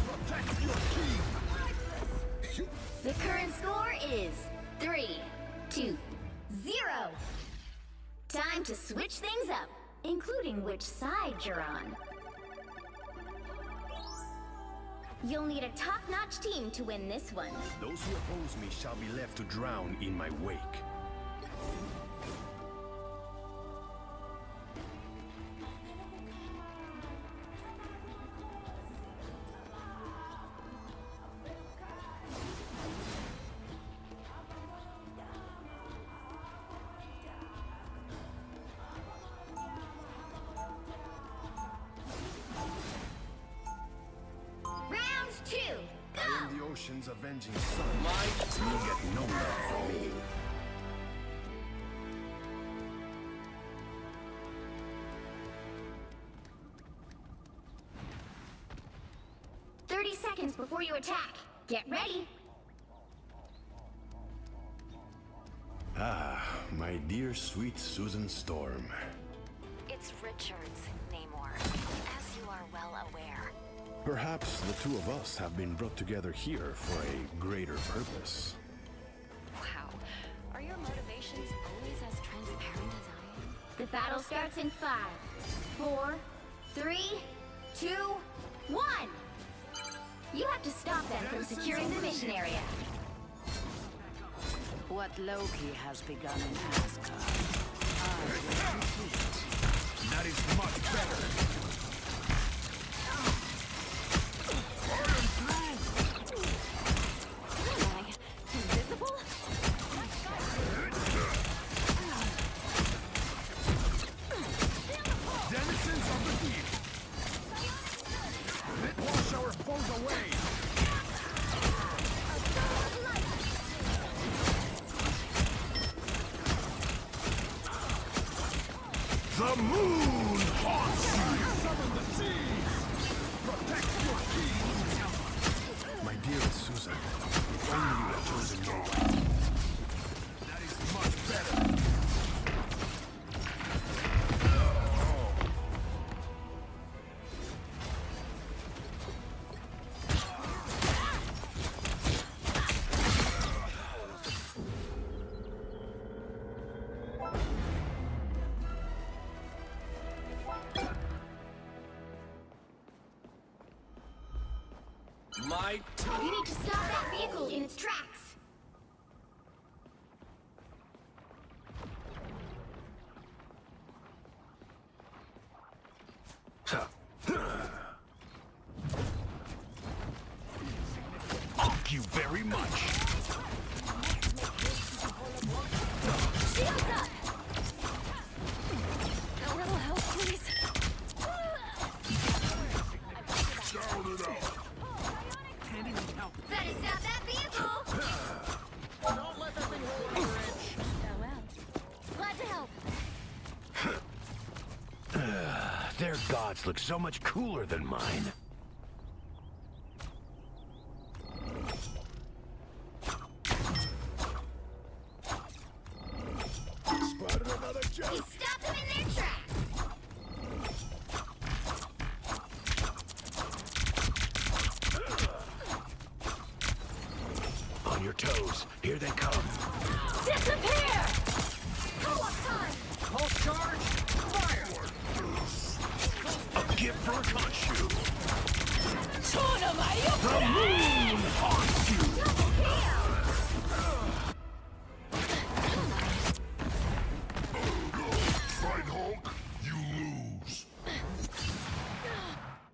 Protect your king. The current score is 3-2-0. Time to switch things up, including which side you're on. You'll need a top-notch team to win this one. Those who oppose me shall be left to drown in my wake. Round 2, go! I am the ocean's avenging sun. You get no love from me. Seconds before you attack. Get ready. Ah, my dear sweet Susan Storm. It's Richards, Namor, as you are well aware. Perhaps the two of us have been brought together here for a greater purpose. Wow. Are your motivations always as transparent as I am? The battle starts in 5, 4, 3, 2, 1. You have to stop them from securing the mission area. What Loki has begun in Asgard, I will complete. That is much better. Am I invisible? Denizens of the deep. Wash our foes away. The moon haunts you! Summon the seas! Protect your king! My dearest Susan, if only you had chosen Norway. That is much better! You need to stop that vehicle in its tracks. Thank you very much. Shields up. A little help, please. Down and out. Better stop that vehicle. Don't let that thing hold you, Rich. Farewell. Glad to help. Their gods look so much cooler than mine. Spotted another You joke. stop them in their tracks. On your toes. Here they come. Disappear! Co-op time! Pulse charge, fire! gift from Khonshu. The The moon haunts you. Fight Hulk, you lose.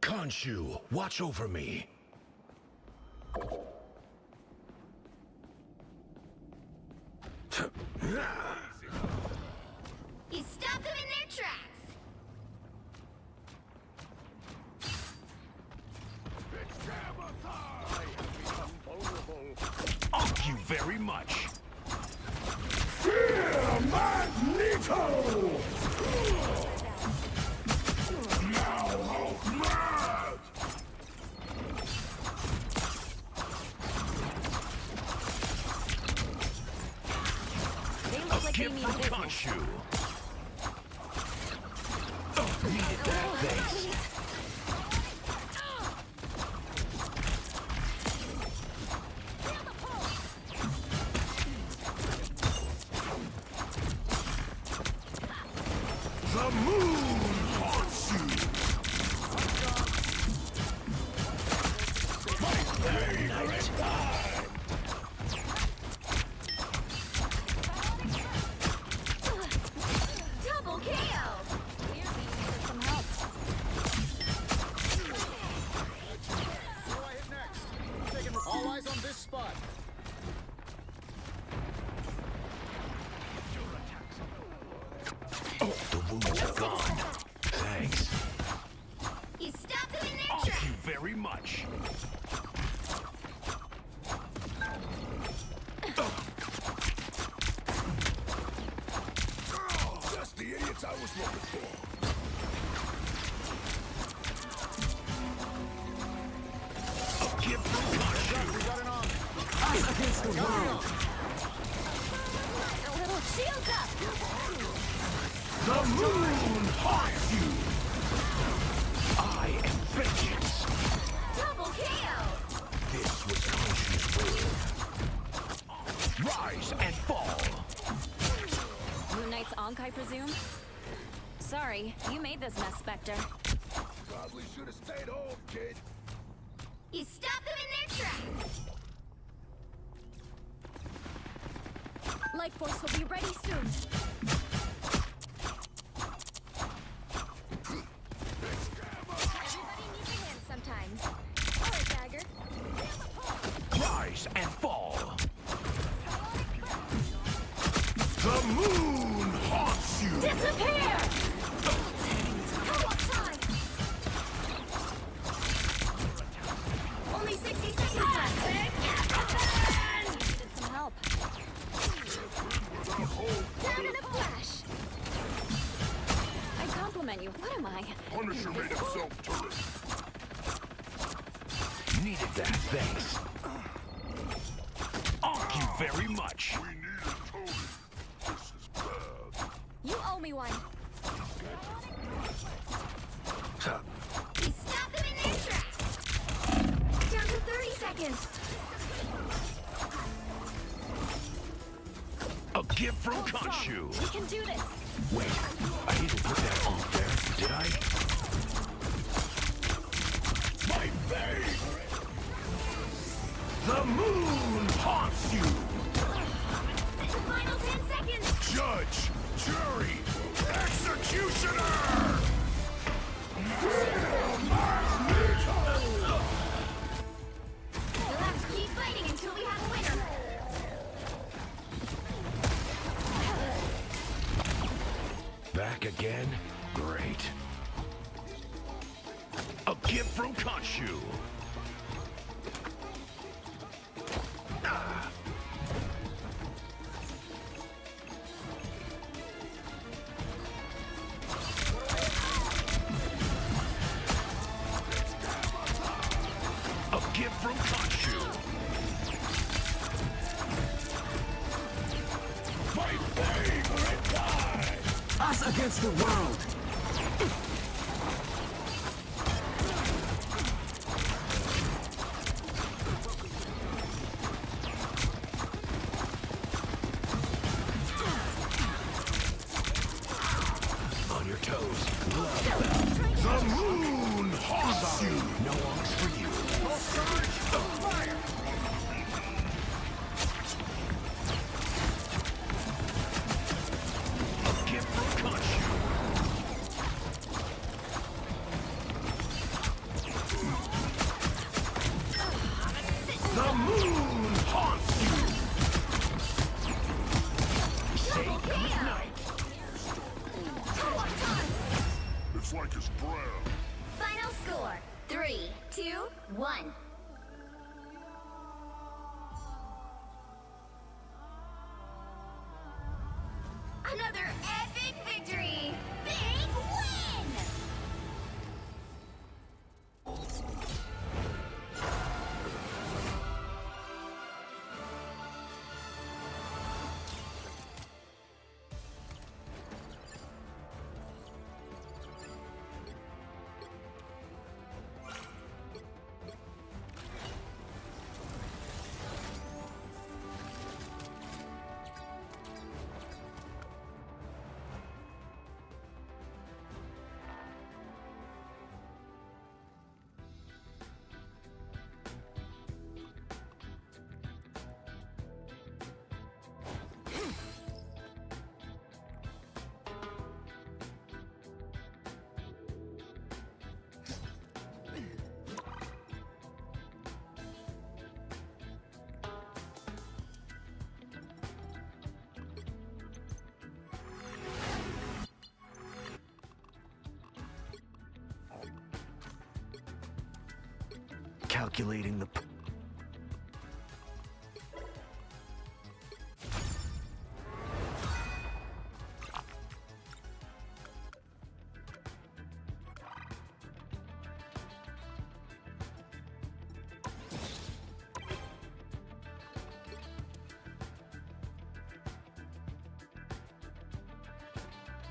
Khonshu, watch over me. You stop them in their tracks. Thank you very much. Fear Magneto! Now Hulk mad! They look like they Gift mean from business. Khonshu. Needed that face. The moon haunts you. My favorite time. Double KO. Some help. Who do I hit next? Taking all eyes on this spot. Oh, the wounds are gone. Thanks. You stop them in their Thank tracks. you very much. Just the idiots I was looking for. A gift from Khonshu. We got an arm. Us against the world. A little shield up. The moon haunts you. I am vengeance. Double KO. This was Khonshu's will. Rise and fall. Moon Knight's Ankh, I presume? Sorry, you made this mess, Spectre. Probably should have stayed home, kid. You stop them in their tracks. Light Force will be ready soon. Everybody needs a hand sometimes. All right, Dagger. Rise and fall. The moon haunts you. Disappear! Co-op time! Only 60 seconds left. Needed some help. Down in a flash. I compliment you. What am I? Punisher made himself turret. Needed that, thanks. Thank you very much. We needed Tony. This is bad. You owe me one. You stop them in their tracks. Down to 30 seconds. A gift from Khonshu. We can do this. Wait, I didn't put that on there, did I? My favorite! The moon haunts you! The final 10 seconds. Judge, jury, executioner! You'll have to keep fighting until we have a winner. Back again? Great. A gift from Khonshu. Ah. A gift from Khonshu. My favorite time. Us against the world. On your toes. Love. The moon another epic victory! Big win! Calculating the...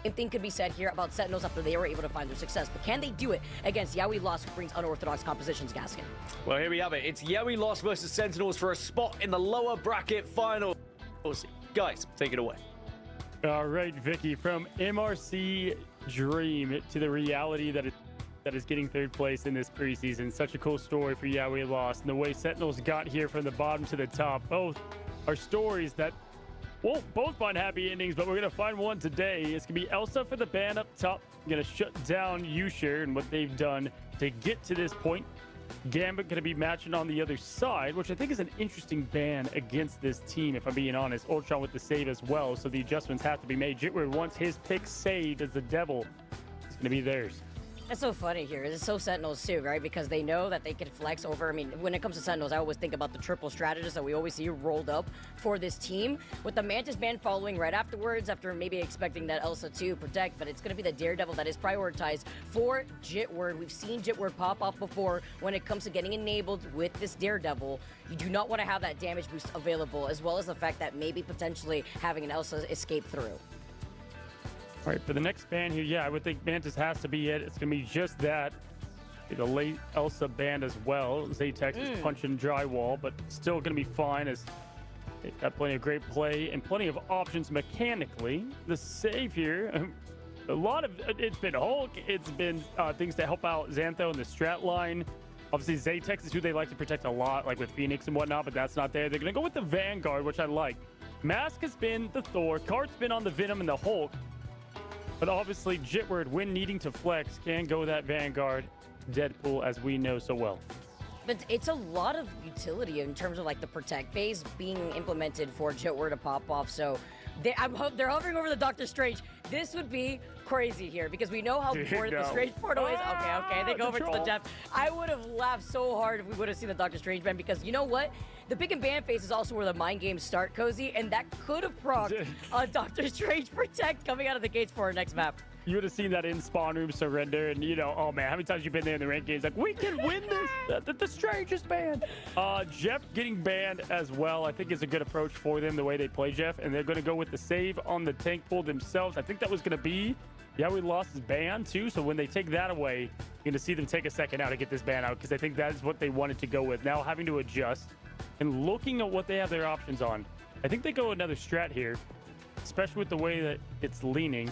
Same thing could be said here about Sentinels after they were able to find their success, but can they do it against Yaoi Lost, who brings unorthodox compositions, Gaskin? Well, here we have it. It's Yaoi Lost versus Sentinels for a spot in the lower bracket final. Guys, take it away. All right, Vicky, from MRC dream to the reality that is getting third place in this preseason. Such a cool story for Yaoi Lost, and the way Sentinels got here from the bottom to the top. Both are stories that won't both find happy endings, but we're going to find one today. It's going to be Elsa for the ban up top. Going to shut down Usher and what they've done to get to this point. Gambit going to be matching on the other side, which I think is an interesting ban against this team, if I'm being honest. Ultron with the save as well, so the adjustments have to be made. Jitward wants his pick saved as the devil. It's going to be theirs. That's so funny here. It's so Sentinels too, right? Because they know that they can flex over. I mean, when it comes to Sentinels, I always think about the triple strategist that we always see rolled up for this team. With the Mantis ban following right afterwards, after maybe expecting that Elsa to protect, but it's going to be the Daredevil that is prioritized for Jitward. We've seen Jitward pop off before when it comes to getting enabled with this Daredevil. You do not want to have that damage boost available, as well as the fact that maybe potentially having an Elsa escape through. All right, for the next ban here, yeah, I would think Mantis has to be it. It's going to be just that. The late Elsa ban as well. Zatex is punching drywall, but still going to be fine as they've got plenty of great play and plenty of options mechanically. The save here, a lot of it's been Hulk. It's been things to help out Xantho in the strat line. Obviously, Zatex is who they like to protect a lot, like with Phoenix and whatnot, but that's not there. They're going to go with the Vanguard, which I like. Mask has been the Thor. Cart's been on the Venom and the Hulk. But obviously, Jitward, when needing to flex, can go that Vanguard Deadpool, as we know so well. But it's a lot of utility in terms of like the protect phase being implemented for Jitward to pop off. So they're hovering over the Doctor Strange. This would be crazy here because we know how important the Strange portal is. Okay, they go over to the Jeff. I would have laughed so hard if we would have seen the Doctor Strange ban because you know what? The pick and ban phase is also where the mind games start, Cozy, and that could have procced a Doctor Strange protect coming out of the gates for our next map. You would have seen that in spawn room surrender, and you know, oh man, how many times you've been there in the ranked games? Like, we can win this. The Strange is banned. Jeff getting banned as well, I think is a good approach for them, the way they play Jeff, and they're going to go with the save on the tank pool themselves. I think that was going to be, yeah, we lost his ban too, so when they take that away, you're going to see them take a second out to get this ban out, because I think that is what they wanted to go with. Now having to adjust and looking at what they have their options on, I think they go another strat here, especially with the way that it's leaning.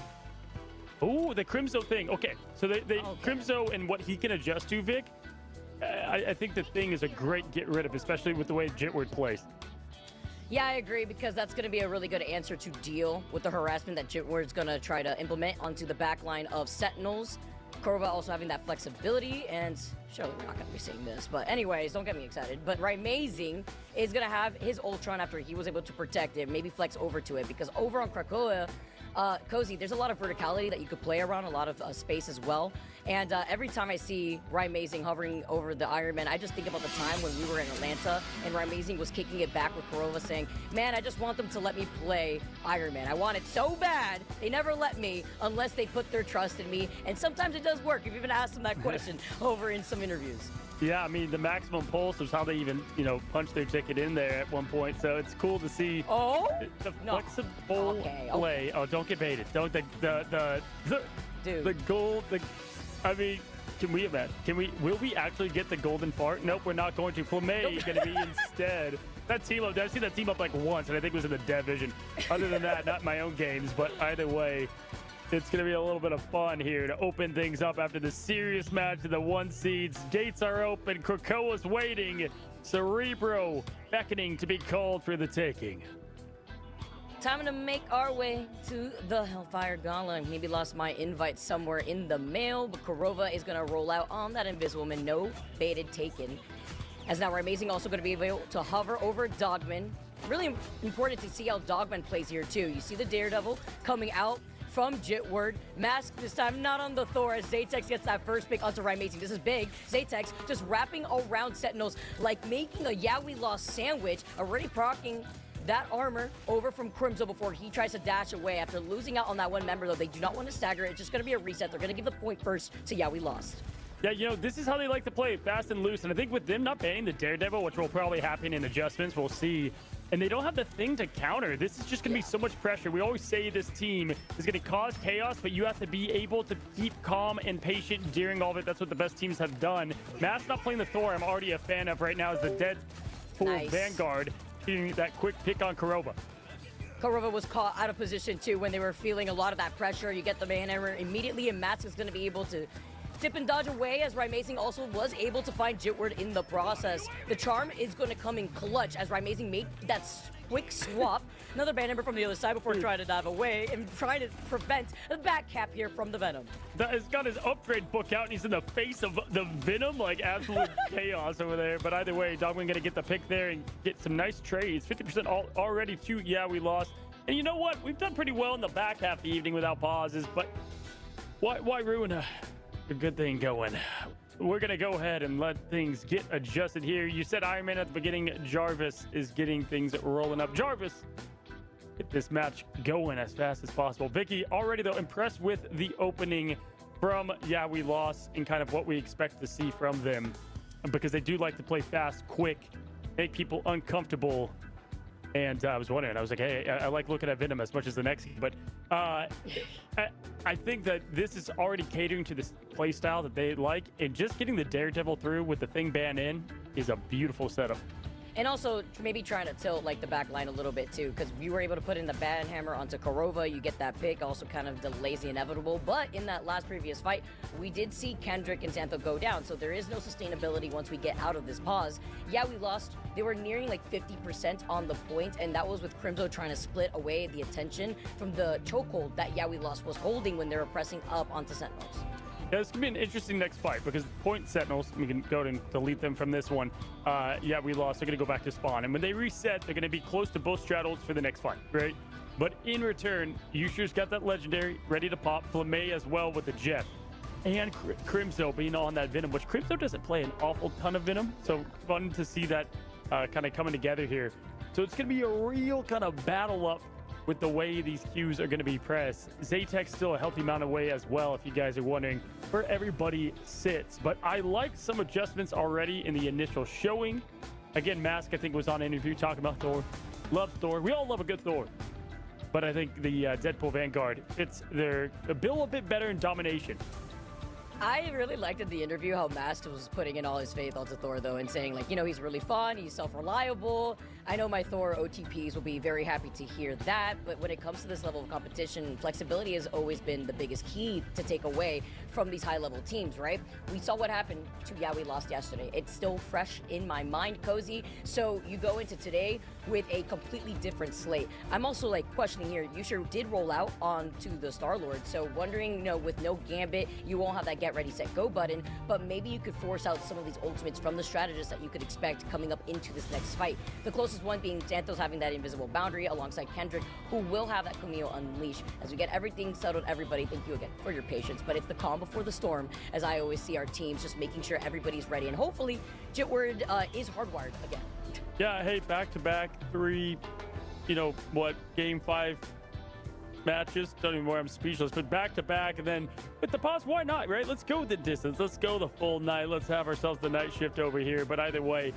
Oh, the Crimzo thing. Okay, so Crimzo and what he can adjust to, Vic, I think the thing is a great get rid of, especially with the way Jitward plays. Yeah, I agree, because that's going to be a really good answer to deal with the harassment that Jitward's going to try to implement onto the back line of Sentinels. Korva also having that flexibility, and Surely we're not gonna be seeing this. But anyways, don't get me excited. But Raimazing is gonna have his Ultron after he was able to protect it, maybe flex over to it, because over on Krakoa, Cozy, there's a lot of verticality that you could play around, a lot of space as well. And every time I see Raimazing hovering over the Iron Man, I just think about the time when we were in Atlanta and Raimazing was kicking it back with Kurova saying, man, I just want them to let me play Iron Man. I want it so bad. They never let me unless they put their trust in me. And sometimes it does work. You've even asked them that question over in some interviews. Yeah, I mean, the maximum pulse was how they even, punched their ticket in there at one point. So it's cool to see the flexible play. Oh, don't get baited. Don't the gold. I mean, can we imagine? Will we actually get the golden fart? Nope, we're not going to. Flamey is going to be instead. That team up, I've seen that team up like once, and I think it was in the division. Other than that, not my own games, but either way, it's going to be a little bit of fun here to open things up after the serious match of the 1 seeds. Gates are open. Krakoa's waiting. Cerebro beckoning to be called for the taking. Time to make our way to the Hellfire Gala. Maybe lost my invite somewhere in the mail, but Kurova is going to roll out on that Invisible Man. No baited taken. As now Raimazing also going to be able to hover over Dogman. Really important to see how Dogman plays here too. You see the Daredevil coming out from Jitward. Mask this time not on the Thor as Zatex gets that first pick onto Raimazing. This is big. Zatex just wrapping around Sentinels like making a Yeah We Lost sandwich, already proccing that armor over from Crimzo before he tries to dash away. After losing out on that one member, though, they do not want to stagger. It's just going to be a reset. They're going to give the point first to Yeah We Lost. Yeah, this is how they like to play, fast and loose. And I think with them not banning the Daredevil, which will probably happen in adjustments, we'll see. And they don't have the thing to counter. This is just going to be so much pressure. We always say this team is going to cause chaos, but you have to be able to keep calm and patient during all of it. That's what the best teams have done. Mass not playing the Thor, I'm already a fan of right now, is the Deadpool Vanguard. That quick pick on Kurova. Kurova was caught out of position too when they were feeling a lot of that pressure. You get the man error immediately, and Mats is going to be able to dip and dodge away as Raimazing also was able to find Jitward in the process. The charm is going to come in clutch as Raimazing made that quick swap. Another band member from the other side before trying to dive away and trying to prevent the back cap here from the Venom. That has got his upgrade book out and he's in the face of the Venom, like absolute chaos over there. But either way, Dogman gonna get the pick there and get some nice trades. 50% already to Yeah We Lost. And you know what? We've done pretty well in the back half of the evening without pauses, but why ruin a good thing going? We're going to go ahead and let things get adjusted here. You said Iron Man at the beginning. Jarvis is getting things rolling up. Jarvis, get this match going as fast as possible. Vicky, already, though, impressed with the opening from Yeah We Lost and kind of what we expect to see from them, because they do like to play fast, quick, make people uncomfortable. And I was wondering, I was like, hey, I like looking at Venom as much as the next, but I think that this is already catering to this play style that they like, and just getting the Daredevil through with the thing ban in is a beautiful setup. And also maybe trying to tilt like the back line a little bit too, because you were able to put in the Bad Hammer onto Kurova. You get that pick, also kind of delays the inevitable. But in that last previous fight, we did see Kendrick and Xantho go down, so there is no sustainability once we get out of this pause. Yeah, we lost. They were nearing like 50% on the point, and that was with Crimzo trying to split away the attention from the chokehold that Yeah We Lost was holding when they were pressing up onto Sentinels. Yeah, this could be an interesting next fight because point Sentinels, we can go and delete them from this one. Yeah, we lost. They're going to go back to spawn. And when they reset, they're going to be close to both straddles for the next fight, right? But in return, Yusher's got that legendary ready to pop. Flamey as well with the Jet. And Crimzo being on that Venom, which Crimzo doesn't play an awful ton of Venom. So fun to see that kind of coming together here. So it's going to be a real kind of battle up with the way these Qs are going to be pressed. Zatex still a healthy amount away as well, if you guys are wondering where everybody sits. But I like some adjustments already in the initial showing. Again, Mask, I think, was on an interview talking about Thor. Love Thor. We all love a good Thor. But I think the Deadpool Vanguard fits their bill a bit better in domination. I really liked in the interview how Mask was putting in all his faith onto Thor, though, and saying, like, you know, he's really fun, he's self-reliable. I know my Thor OTPs will be very happy to hear that, but when it comes to this level of competition, flexibility has always been the biggest key to take away from these high-level teams, right? We saw what happened to Yeah We Lost yesterday. It's still fresh in my mind, Cozy. So you go into today with a completely different slate. I'm also like questioning here, Yusha did roll out onto the Star-Lord, so wondering, you know, with no Gambit, you won't have that get ready, set, go button, but maybe you could force out some of these ultimates from the strategists that you could expect coming up into this next fight. The closest one being Xanthos having that invisible boundary alongside Kendrick, who will have that Camille Unleash. As we get everything settled, everybody, thank you again for your patience, but it's the calm before the storm, as I always see our teams just making sure everybody's ready, and hopefully Jitward is hardwired again. Yeah, hey, back-to-back 3, you know, what, Game 5 matches? Don't even know where I'm speechless, but back-to-back, and then with the pause, why not, right? Let's go the distance. Let's go the full night. Let's have ourselves the night shift over here, but either way,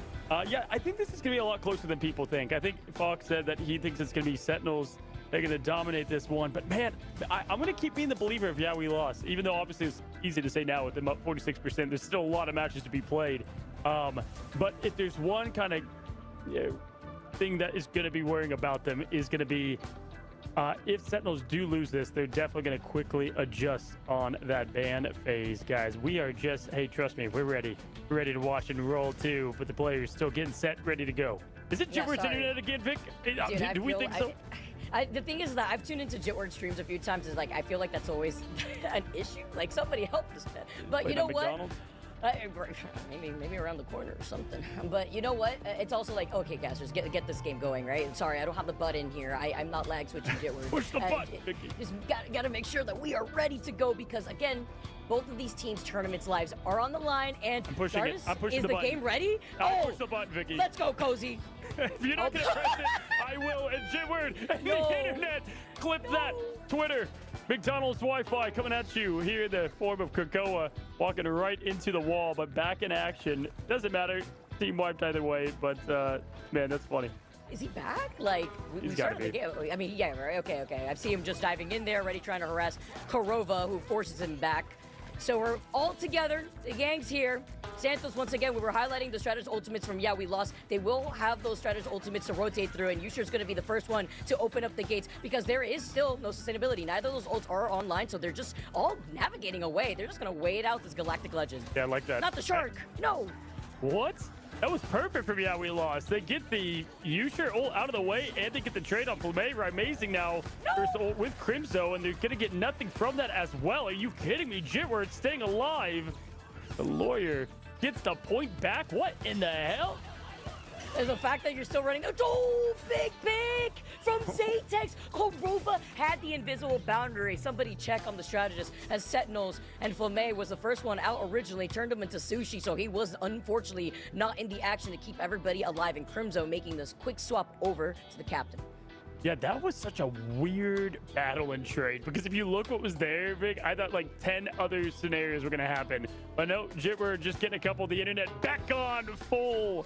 yeah, I think this is going to be a lot closer than people think. I think Fox said that he thinks it's going to be Sentinels. They're going to dominate this one, but man, I'm going to keep being the believer of yeah, we lost, even though obviously it's easy to say now with them up 46%. There's still a lot of matches to be played. But if there's one kind of thing that is going to be worrying about them is going to be if Sentinels do lose this, they're definitely going to quickly adjust on that ban phase, guys. We are just, hey, trust me, we're ready. We're ready to watch and roll too, but the players still getting set, ready to go. Is it Jitward's internet again, Vic? Dude, do we think so? The thing is that I've tuned into Jitward streams a few times. Is like I feel like that's always an issue. Like somebody help this man. But you know what? Maybe around the corner or something. But you know what? It's also like, okay, guys, just get this game going, right? Sorry, I don't have the button here. I'm not lag switching Jitward. Push the button, Vicky. Just gotta make sure that we are ready to go because again, both of these teams' tournaments lives are on the line. And I'm pushing it. I'm pushing is the game ready? I'll push the button, Vicky. Let's go, Cozy. If you're not going to press it, I will. And Jitward and the internet. Clip that. Twitter. McDonald's Wi-Fi coming at you here in the form of Krakoa. Walking right into the wall, but back in action. Doesn't matter. Team wiped either way, but man, that's funny. Is he back? Like, we started the game. I mean, yeah, right. Okay. I see him just diving in there, already trying to harass Korova, who forces him back. So we're all together. The gang's here. Xanthos, once again, we were highlighting the Stratus ultimates from Yeah, We Lost. They will have those Stratus ultimates to rotate through, and Yusha's going to be the first one to open up the gates because there is still no sustainability. Neither of those ults are online, so they're just all navigating away. They're just going to wait out this Galactic Legend. Yeah, I like that. Not the shark. No. What? That was perfect from Yeah, We Lost. They get the Yusha ult out of the way, and they get the trade on Flamay. Amazing now with Crimzo, and they're going to get nothing from that as well. Are you kidding me? Jitward staying alive. The lawyer gets the point back. What in the hell? There's the fact that you're still running. Oh, big pick from Zatex. Korova had the invisible boundary. Somebody check on the strategist as Sentinels and Flamay was the first one out originally. Turned him into sushi, so he was unfortunately not in the action to keep everybody alive. And Crimzo making this quick swap over to the captain. Yeah, that was such a weird battle and trade because if you look what was there, Vic, I thought like 10 other scenarios were going to happen. But no, Jitward just getting a couple of the internet back on full.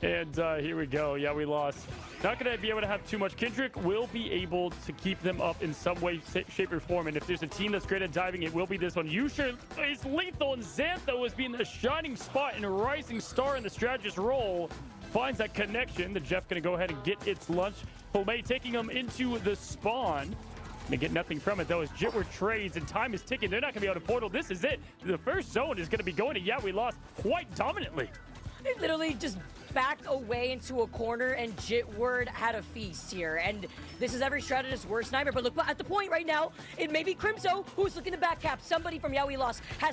And here we go. Yeah, we lost. Not going to be able to have too much. Kendrick will be able to keep them up in some way, shape, or form. And if there's a team that's great at diving, it will be this one. Yusha is lethal, and Xantho is being a shining spot and a rising star in the strategist role. Finds that connection. The Jeff going to go ahead and get its lunch. Flamay taking him into the spawn. They get nothing from it, though, as Jitward trades, and time is ticking. They're not going to be able to portal. This is it. The first zone is going to be going to Yeah, We Lost quite dominantly. They literally just backed away into a corner, and Jitward had a feast here. And this is every strategist's worst nightmare. But look, at the point right now, it may be Crimzo who's looking to back cap. Somebody from Yeah, We Lost has